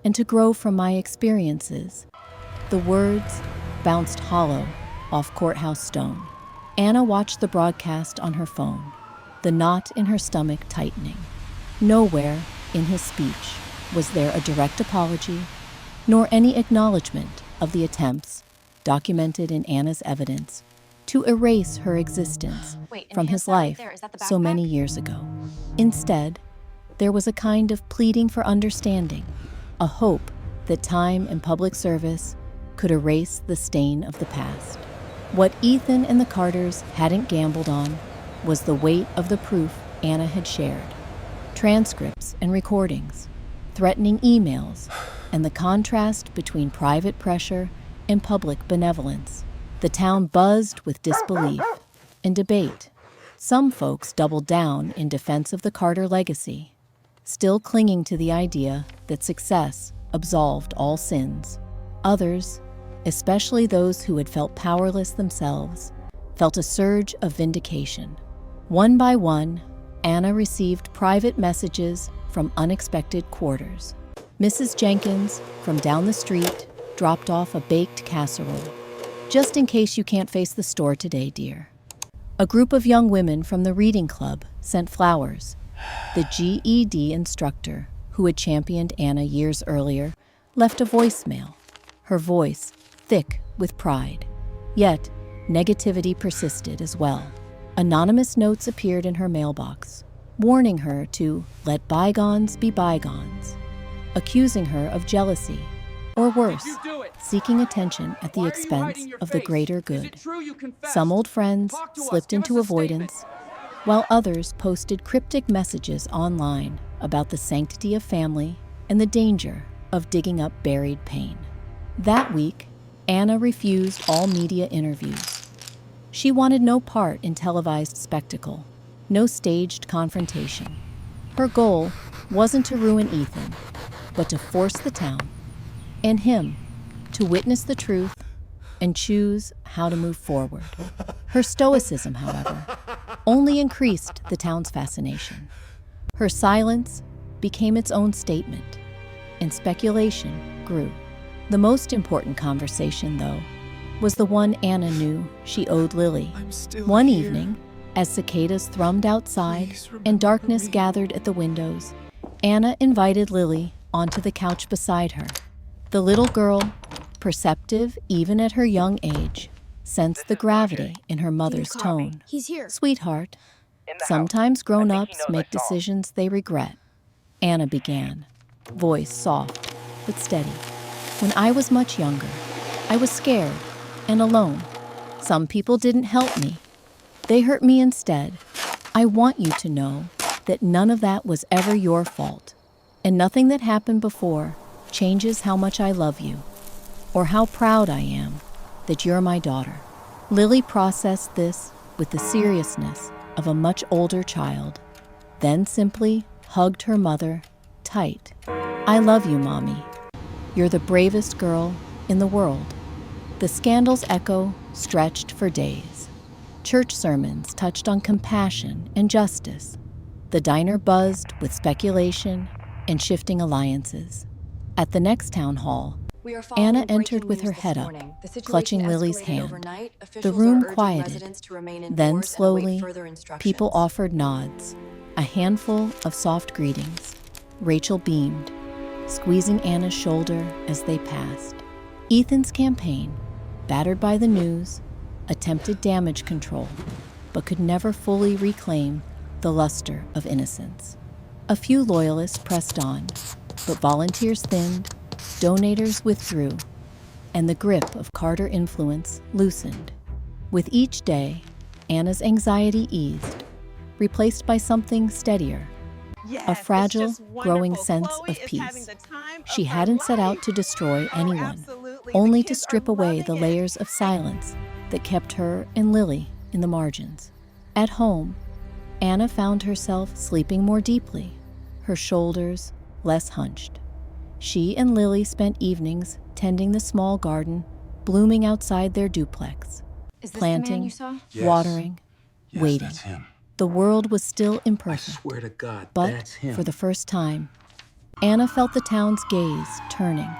and to grow from my experiences. The words bounced hollow off courthouse stone. Anna watched the broadcast on her phone, the knot in her stomach tightening. Nowhere in his speech was there a direct apology, nor any acknowledgement of the attempts, documented in Anna's evidence, to erase her existence from his life so many years ago. Instead, there was a kind of pleading for understanding, a hope that time and public service could erase the stain of the past. What Ethan and the Carters hadn't gambled on was the weight of the proof Anna had shared. Transcripts and recordings, threatening emails, and the contrast between private pressure and public benevolence. The town buzzed with disbelief and debate. Some folks doubled down in defense of the Carter legacy, still clinging to the idea that success absolved all sins. Others, especially those who had felt powerless themselves, felt a surge of vindication. One by one, Anna received private messages from unexpected quarters. Mrs. Jenkins, from down the street, dropped off a baked casserole. "Just in case you can't face the store today, dear." A group of young women from the reading club sent flowers. The GED instructor, who had championed Anna years earlier, left a voicemail, her voice thick with pride. Yet, negativity persisted as well. Anonymous notes appeared in her mailbox, warning her to let bygones be bygones, accusing her of jealousy, or worse, seeking attention at the expense of the greater good. Some old friends slipped into avoidance, while others posted cryptic messages online about the sanctity of family and the danger of digging up buried pain. That week, Anna refused all media interviews. She wanted no part in televised spectacle, no staged confrontation. Her goal wasn't to ruin Ethan, but to force the town, and him, to witness the truth and choose how to move forward. Her stoicism, however, only increased the town's fascination. Her silence became its own statement, and speculation grew. The most important conversation, though, was the one Anna knew she owed Lily. One evening, as cicadas thrummed outside and darkness gathered at the windows, Anna invited Lily onto the couch beside her. The little girl, perceptive even at her young age, sensed the gravity in her mother's tone. He's here. "Sweetheart, sometimes grown-ups make decisions they regret," Anna began, voice soft but steady. "When I was much younger, I was scared and alone. Some people didn't help me. They hurt me instead. I want you to know that none of that was ever your fault, and nothing that happened before changes how much I love you, or how proud I am that you're my daughter." Lily processed this with the seriousness of a much older child, then simply hugged her mother tight. "I love you, Mommy. You're the bravest girl in the world." The scandal's echo stretched for days. Church sermons touched on compassion and justice. The diner buzzed with speculation and shifting alliances. At the next town hall, Anna entered with her head up, clutching Lily's hand. The room quieted. Then slowly, people offered nods, a handful of soft greetings. Rachel beamed, squeezing Anna's shoulder as they passed. Ethan's campaign, battered by the news, attempted damage control, but could never fully reclaim the luster of innocence. A few loyalists pressed on, but volunteers thinned, donators withdrew, and the grip of Carter influence loosened. With each day, Anna's anxiety eased, replaced by something steadier, a fragile, growing sense of peace. She hadn't set out to destroy anyone, only to strip away the layers of silence that kept her and Lily in the margins. At home, Anna found herself sleeping more deeply, her shoulders less hunched. She and Lily spent evenings tending the small garden blooming outside their duplex, planting, watering, waiting. That's him. The world was still I imperfect, swear to God, but that's him. for the first time, Anna felt the town's gaze turning,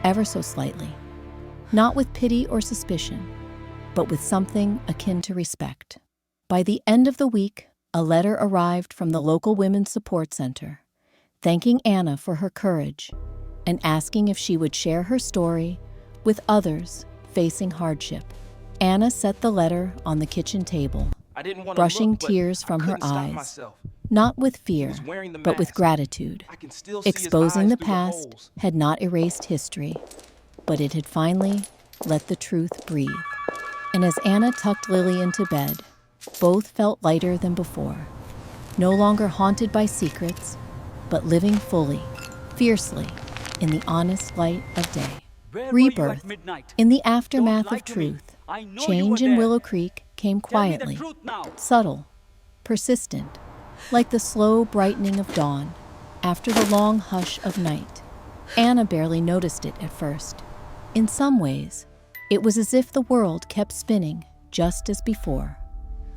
ever so slightly, not with pity or suspicion, but with something akin to respect. By the end of the week, a letter arrived from the local Women's Support Center, thanking Anna for her courage and asking if she would share her story with others facing hardship. Anna set the letter on the kitchen table, brushing tears from her eyes. Not with He fear, was wearing the but with mask. gratitude. I can still see his Exposing eyes the through past holes. had not erased history, but it had finally let the truth breathe. And as Anna tucked Lily into bed, both felt lighter than before, no longer haunted by secrets, but living fully, fiercely, in the honest light of day. Where were you at Rebirth. midnight? In the Don't aftermath lie of to me. truth, I know you change were in there. Willow Creek came Tell me the quietly, truth now. subtle, persistent, like the slow brightening of dawn after the long hush of night. Anna barely noticed it at first. In some ways, it was as if the world kept spinning just as before.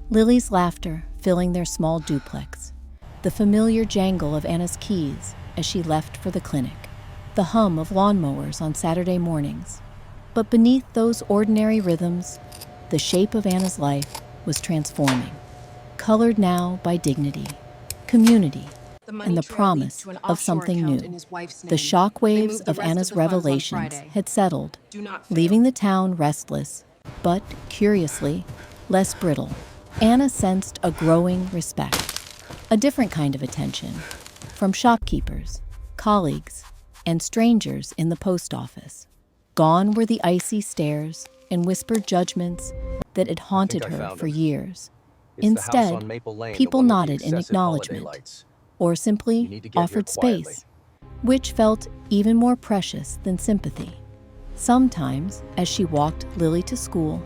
Lily's laughter filling their small duplex, the familiar jangle of Anna's keys as she left for the clinic, the hum of lawnmowers on Saturday mornings. But beneath those ordinary rhythms, the shape of Anna's life was transforming, colored now by dignity, community, and the promise of something new. The shockwaves of Anna's revelations had settled, leaving the town restless, but, curiously, less brittle. Anna sensed a growing respect, a different kind of attention, from shopkeepers, colleagues, and strangers in the post office. Gone were the icy stares and whispered judgments that had haunted her for years. Instead, people nodded in acknowledgement, or simply offered space, which felt even more precious than sympathy. Sometimes, as she walked Lily to school,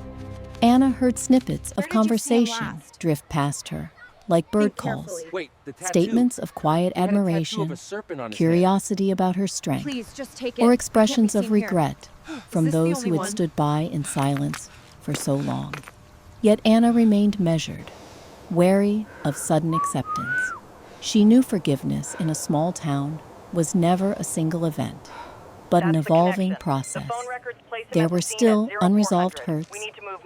Anna heard snippets of conversation drift past her, like bird calls, Wait, the tattoo. statements of quiet He had a tattoo of admiration, a serpent on his curiosity about her strength, Please, just take it. or I expressions can't of be seen here. regret from this the those only who had one? stood by in silence for so long. Yet Anna remained measured, wary of sudden acceptance. She knew forgiveness in a small town was never a single event, but an evolving process. There were still unresolved hurts,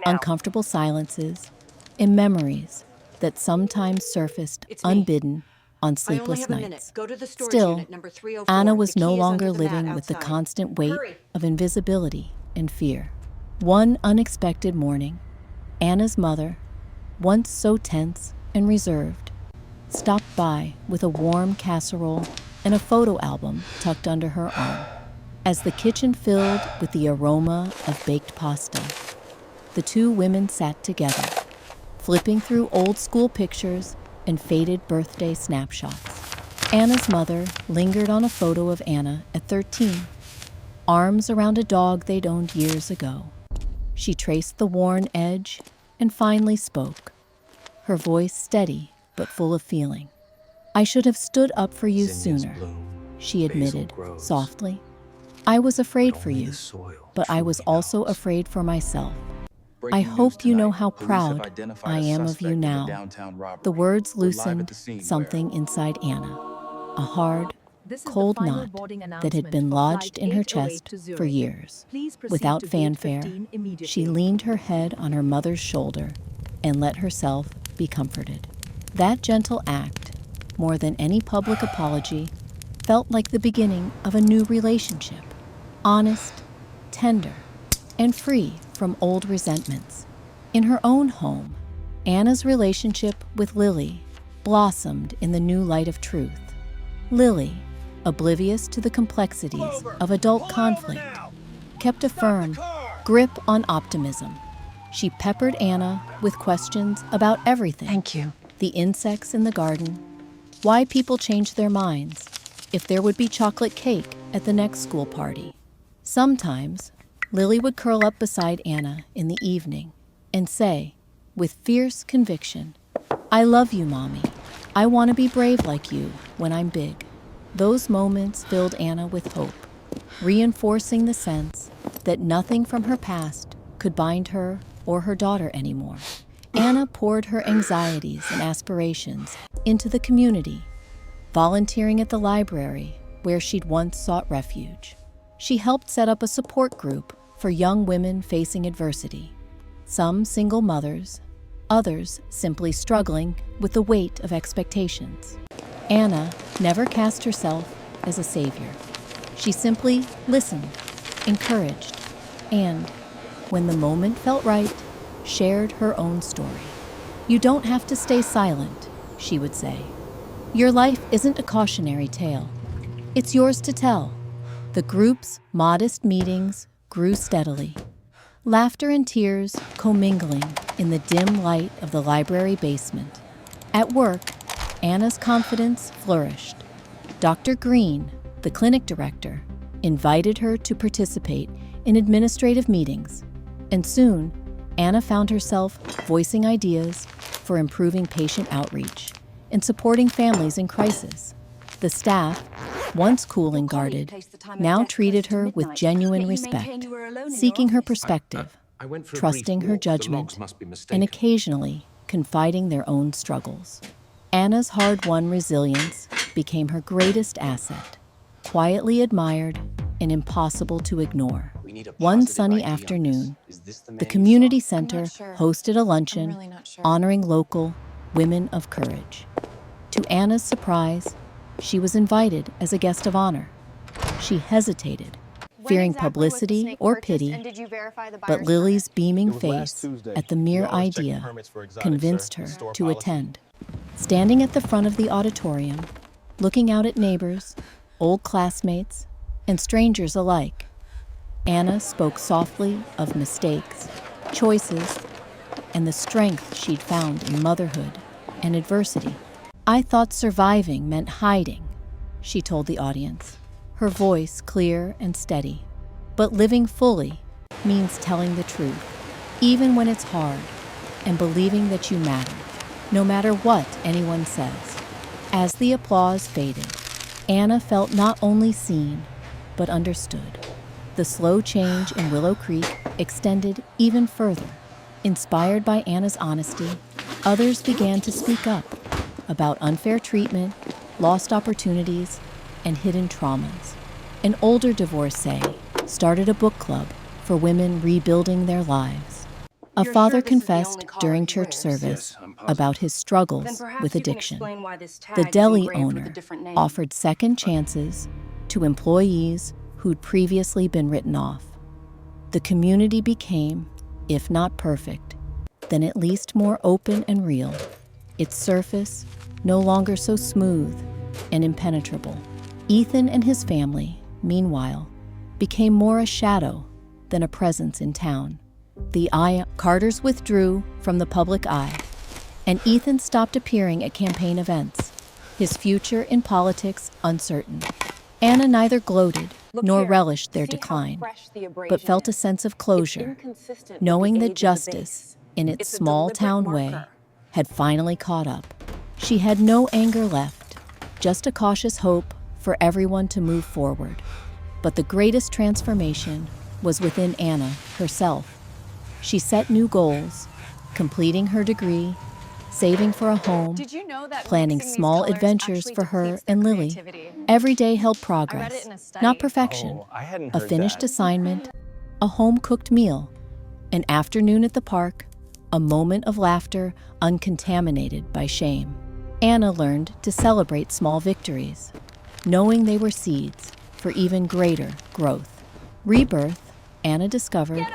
uncomfortable silences, and memories that sometimes surfaced It's me. unbidden on I only sleepless have a minute. nights. Go to the storage Still, unit number 304. Anna was The no key is longer under the mat living with the outside. constant weight Hurry. of invisibility and fear. One unexpected morning, Anna's mother, once so tense and reserved, stopped by with a warm casserole and a photo album tucked under her arm. As the kitchen filled with the aroma of baked pasta, the two women sat together, flipping through old school pictures and faded birthday snapshots. Anna's mother lingered on a photo of Anna at 13, arms around a dog they'd owned years ago. She traced the worn edge and finally spoke, her voice steady but full of feeling. "I should have stood up for you sooner," she admitted softly. "I was afraid for you, but I was also afraid for myself. I hope you know how proud I am of you now." The words loosened something inside Anna, a hard, cold knot that had been lodged in her chest for years. Without fanfare, she leaned her head on her mother's shoulder and let herself be comforted. That gentle act, more than any public apology, felt like the beginning of a new relationship, honest, tender, and free from old resentments. In her own home, Anna's relationship with Lily blossomed in the new light of truth. Lily, oblivious to the complexities of adult conflict, kept a firm grip on optimism. She peppered Anna with questions about everything. Thank you. The insects in the garden, why people changed their minds, if there would be chocolate cake at the next school party. Sometimes, Lily would curl up beside Anna in the evening and say, with fierce conviction, "I love you, Mommy. I want to be brave like you when I'm big." Those moments filled Anna with hope, reinforcing the sense that nothing from her past could bind her or her daughter anymore. Anna poured her anxieties and aspirations into the community, volunteering at the library where she'd once sought refuge. She helped set up a support group for young women facing adversity, some single mothers, others simply struggling with the weight of expectations. Anna never cast herself as a savior. She simply listened, encouraged, and, when the moment felt right, shared her own story. "You don't have to stay silent," she would say. Your life isn't a cautionary tale. It's yours to tell. The group's modest meetings grew steadily, laughter and tears commingling in the dim light of the library basement. At work, Anna's confidence flourished. Dr. Green, the clinic director, invited her to participate in administrative meetings, and soon, Anna found herself voicing ideas for improving patient outreach and supporting families in crisis. The staff, once cool and guarded, now treated her with genuine respect, seeking her perspective, trusting her judgment, and occasionally confiding their own struggles. Anna's hard-won resilience became her greatest asset, quietly admired and impossible to ignore. One sunny afternoon, the community center hosted a luncheon honoring local women of courage. To Anna's surprise, she was invited as a guest of honor. She hesitated, fearing publicity or pity, but Lily's beaming face at the mere idea convinced her to attend. Standing at the front of the auditorium, looking out at neighbors, old classmates, and strangers alike, Anna spoke softly of mistakes, choices, and the strength she'd found in motherhood and adversity. "I thought surviving meant hiding," she told the audience, her voice clear and steady. "But living fully means telling the truth, even when it's hard, and believing that you matter, no matter what anyone says." As the applause faded, Anna felt not only seen, but understood. The slow change in Willow Creek extended even further. Inspired by Anna's honesty, others began to speak up about unfair treatment, lost opportunities, and hidden traumas. An older divorcee started a book club for women rebuilding their lives. A father confessed during church service about his struggles with addiction. The deli owner offered second chances to employees who'd previously been written off. The community became, if not perfect, then at least more open and real, its surface no longer so smooth and impenetrable. Ethan and his family, meanwhile, became more a shadow than a presence in town. The Carters withdrew from the public eye, and Ethan stopped appearing at campaign events, his future in politics uncertain. Anna neither gloated nor relished their decline, but felt a sense of closure, knowing that justice, in its small-town way, had finally caught up. She had no anger left, just a cautious hope for everyone to move forward. But the greatest transformation was within Anna herself. She set new goals, completing her degree, saving for a home, planning small adventures for her and Lily. Every day held progress, not perfection. A finished assignment, a home-cooked meal, an afternoon at the park, a moment of laughter uncontaminated by shame. Anna learned to celebrate small victories, knowing they were seeds for even greater growth. Rebirth, Anna discovered,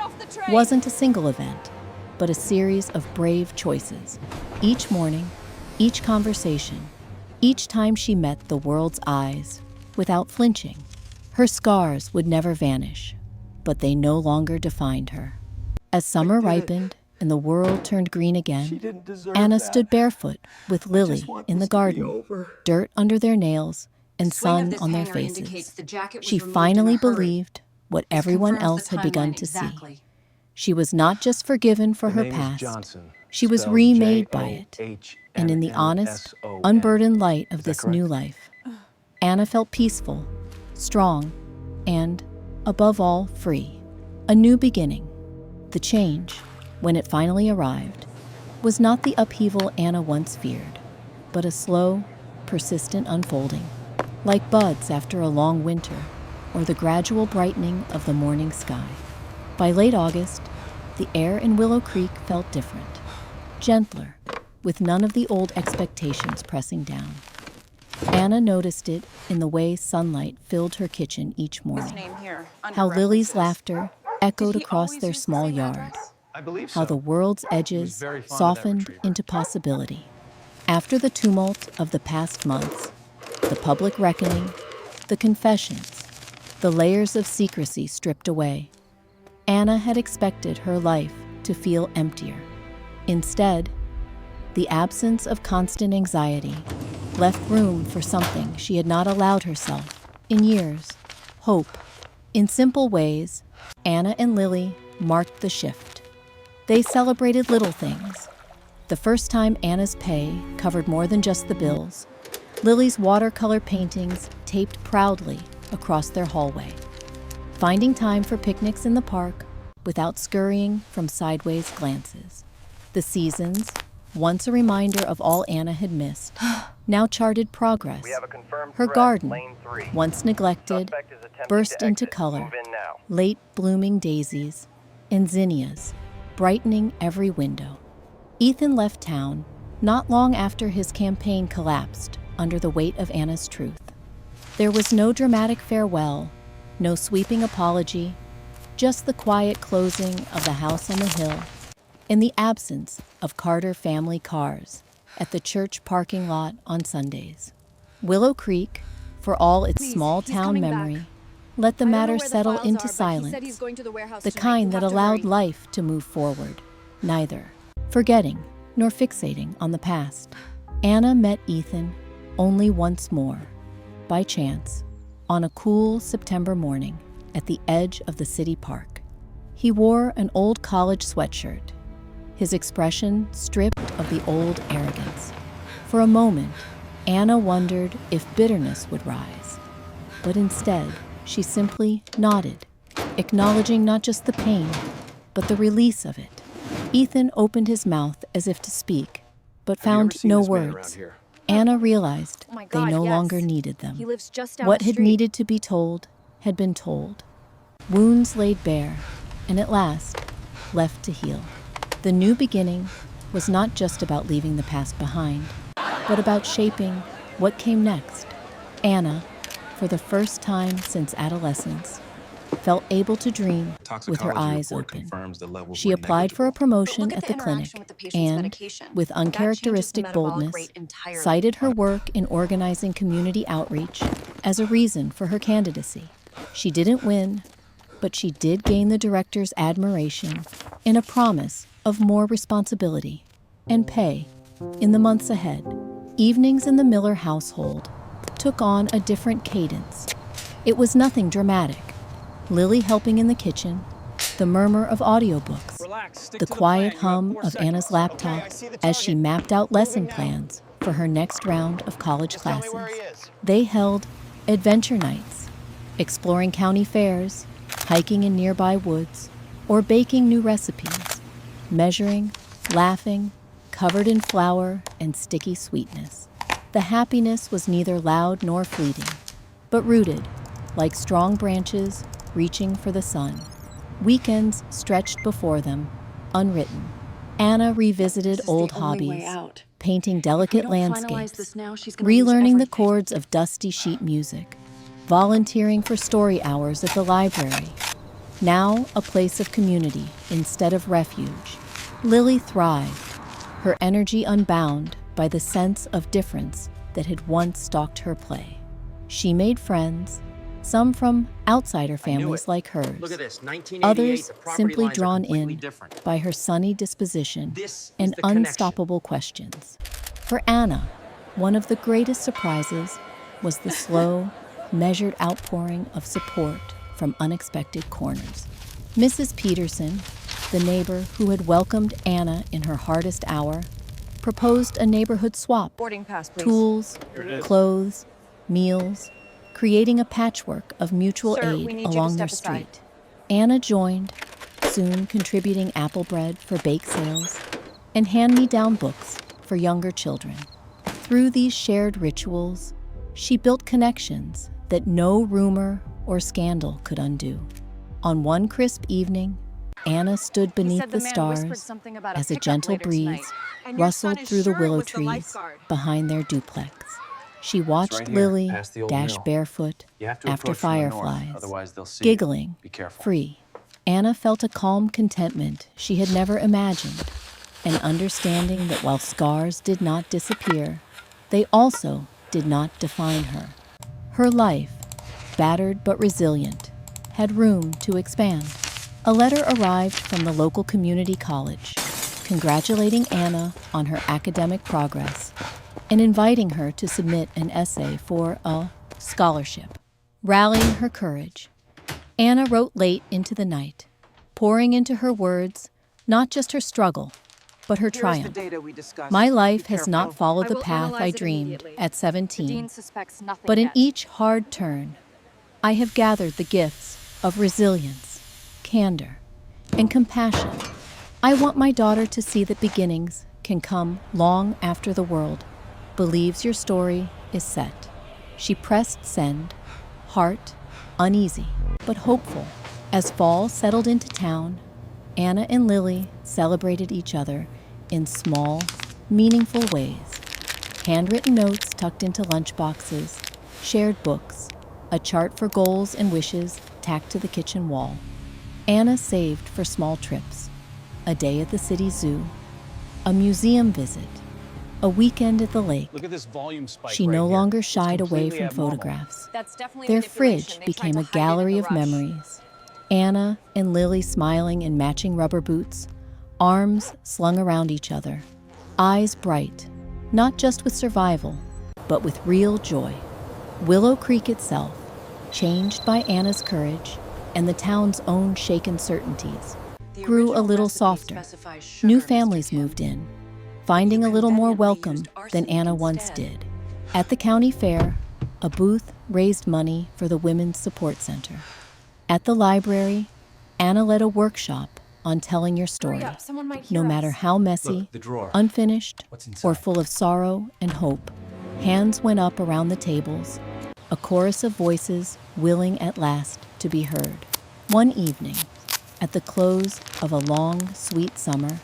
wasn't a single event, but a series of brave choices. Each morning, each conversation, each time she met the world's eyes without flinching. Her scars would never vanish, but they no longer defined her. As summer ripened and the world turned green again, Anna stood barefoot with Lily in the garden, dirt under their nails and sun on their faces. She finally believed what everyone else had begun to see. She was not just forgiven for her past, she was remade by it. And in the honest, unburdened light of this new life, Anna felt peaceful, strong, and, above all, free. A new beginning. The change, when it finally arrived, was not the upheaval Anna once feared, but a slow, persistent unfolding, like buds after a long winter, or the gradual brightening of the morning sky. By late August, the air in Willow Creek felt different, gentler, with none of the old expectations pressing down. Anna noticed it in the way sunlight filled her kitchen each morning, how Lily's laughter echoed across their small yard, how the world's edges softened into possibility. After the tumult of the past months, the public reckoning, the confessions, the layers of secrecy stripped away, Anna had expected her life to feel emptier. Instead, the absence of constant anxiety left room for something she had not allowed herself in years: hope. In simple ways, Anna and Lily marked the shift. They celebrated little things. The first time Anna's pay covered more than just the bills, Lily's watercolor paintings taped proudly across their hallway. Finding time for picnics in the park without scurrying from sideways glances. The seasons, once a reminder of all Anna had missed, now charted progress. Her garden, once neglected, burst into color, late blooming daisies and zinnias brightening every window. Ethan left town not long after his campaign collapsed under the weight of Anna's truth. There was no dramatic farewell, no sweeping apology, just the quiet closing of the house on the hill and the absence of Carter family cars at the church parking lot on Sundays. Willow Creek, for all its small town memory, let the matter settle into silence, the kind that allowed life to move forward, neither forgetting nor fixating on the past. Anna met Ethan only once more, by chance, on a cool September morning at the edge of the city park. He wore an old college sweatshirt, his expression stripped of the old arrogance. For a moment, Anna wondered if bitterness would rise, but instead, she simply nodded, acknowledging not just the pain, but the release of it. Ethan opened his mouth as if to speak, but found no words. Anna realized they no longer needed them. He lives just down What the had street. needed to be told had been told. Wounds laid bare, and at last, left to heal. The new beginning was not just about leaving the past behind, but about shaping what came next. Anna, for the first time since adolescence, felt able to dream with her eyes open. She applied for a promotion Look at at the the clinic interaction with the patient's and, medication. with That changes the uncharacteristic metabolic boldness, rate entirely. cited her work in organizing community outreach as a reason for her candidacy. She didn't win, but she did gain the director's admiration and a promise of more responsibility and pay in the months ahead. Evenings in the Miller household took on a different cadence. It was nothing dramatic. Lily helping in the kitchen, the murmur of audiobooks, the quiet hum of Anna's laptop as she mapped out lesson plans for her next round of college classes. They held adventure nights, exploring county fairs, hiking in nearby woods, or baking new recipes, measuring, laughing, covered in flour and sticky sweetness. The happiness was neither loud nor fleeting, but rooted, like strong branches reaching for the sun. Weekends stretched before them, unwritten. Anna revisited old hobbies, painting delicate landscapes, relearning the chords of dusty sheet music, volunteering for story hours at the library. Now a place of community instead of refuge. Lily thrived, her energy unbound by the sense of difference that had once stalked her play. She made friends, some from outsider families like hers, Look at this, 1988, others the property simply lines are drawn completely in different. by her sunny disposition This is and the connection. unstoppable questions. For Anna, one of the greatest surprises was the slow, measured outpouring of support from unexpected corners. Mrs. Peterson, the neighbor who had welcomed Anna in her hardest hour, proposed a neighborhood swap: Boarding pass, please. tools, clothes, meals, creating a patchwork of mutual Sir, we aid need you to along their step aside. street. Anna joined, soon contributing apple bread for bake sales and hand-me-down books for younger children. Through these shared rituals, she built connections that no rumor or scandal could undo. On one crisp evening, Anna stood beneath the stars as a gentle breeze rustled through the willow trees behind their duplex. She watched right here, Lily past the old dash mill. barefoot You have to after approach from the north, fireflies, otherwise they'll see you. giggling, Be careful. free. Anna felt a calm contentment she had never imagined, and understanding that while scars did not disappear, they also did not define her. Her life, battered but resilient, had room to expand. A letter arrived from the local community college, congratulating Anna on her academic progress and inviting her to submit an essay for a scholarship. Rallying her courage, Anna wrote late into the night, pouring into her words not just her struggle, but her triumph. My life has not followed the path I dreamed at 17, but in each hard turn, I have gathered the gifts of resilience, candor, and compassion. I want my daughter to see that beginnings can come long after the world believes your story is set. She pressed send, heart uneasy but hopeful. As fall settled into town, Anna and Lily celebrated each other in small, meaningful ways. Handwritten notes tucked into lunchboxes, shared books, a chart for goals and wishes tacked to the kitchen wall. Anna saved for small trips, a day at the city zoo, a museum visit, a weekend at the lake. Look at this volume spike. She no longer shied away from photographs. Their fridge became a gallery of memories. Anna and Lily smiling in matching rubber boots, arms slung around each other, eyes bright, not just with survival, but with real joy. Willow Creek itself, changed by Anna's courage and the town's own shaken certainties, grew a little softer. New families moved in, finding a little more welcome than Anna once did. At the county fair, a booth raised money for the Women's Support Center. At the library, Anna led a workshop on telling your story, no matter how messy, unfinished, or full of sorrow and hope. Hands went up around the tables, a chorus of voices willing at last to be heard. One evening, at the close of a long, sweet summer,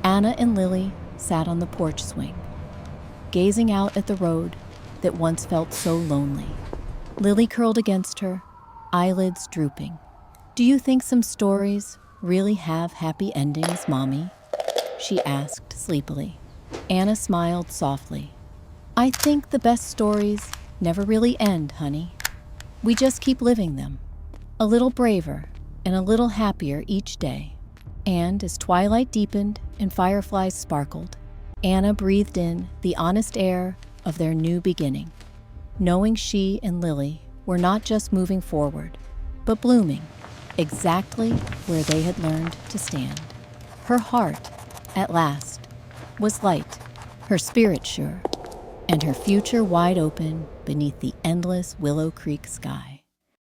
Anna and Lily sat on the porch swing, gazing out at the road that once felt so lonely. Lily curled against her, eyelids drooping. "Do you think some stories really have happy endings, Mommy?" she asked sleepily. Anna smiled softly. "I think the best stories never really end, honey. We just keep living them, a little braver and a little happier each day." And as twilight deepened and fireflies sparkled, Anna breathed in the honest air of their new beginning, knowing she and Lily were not just moving forward, but blooming exactly where they had learned to stand. Her heart, at last, was light, her spirit sure, and her future wide open beneath the endless Willow Creek sky.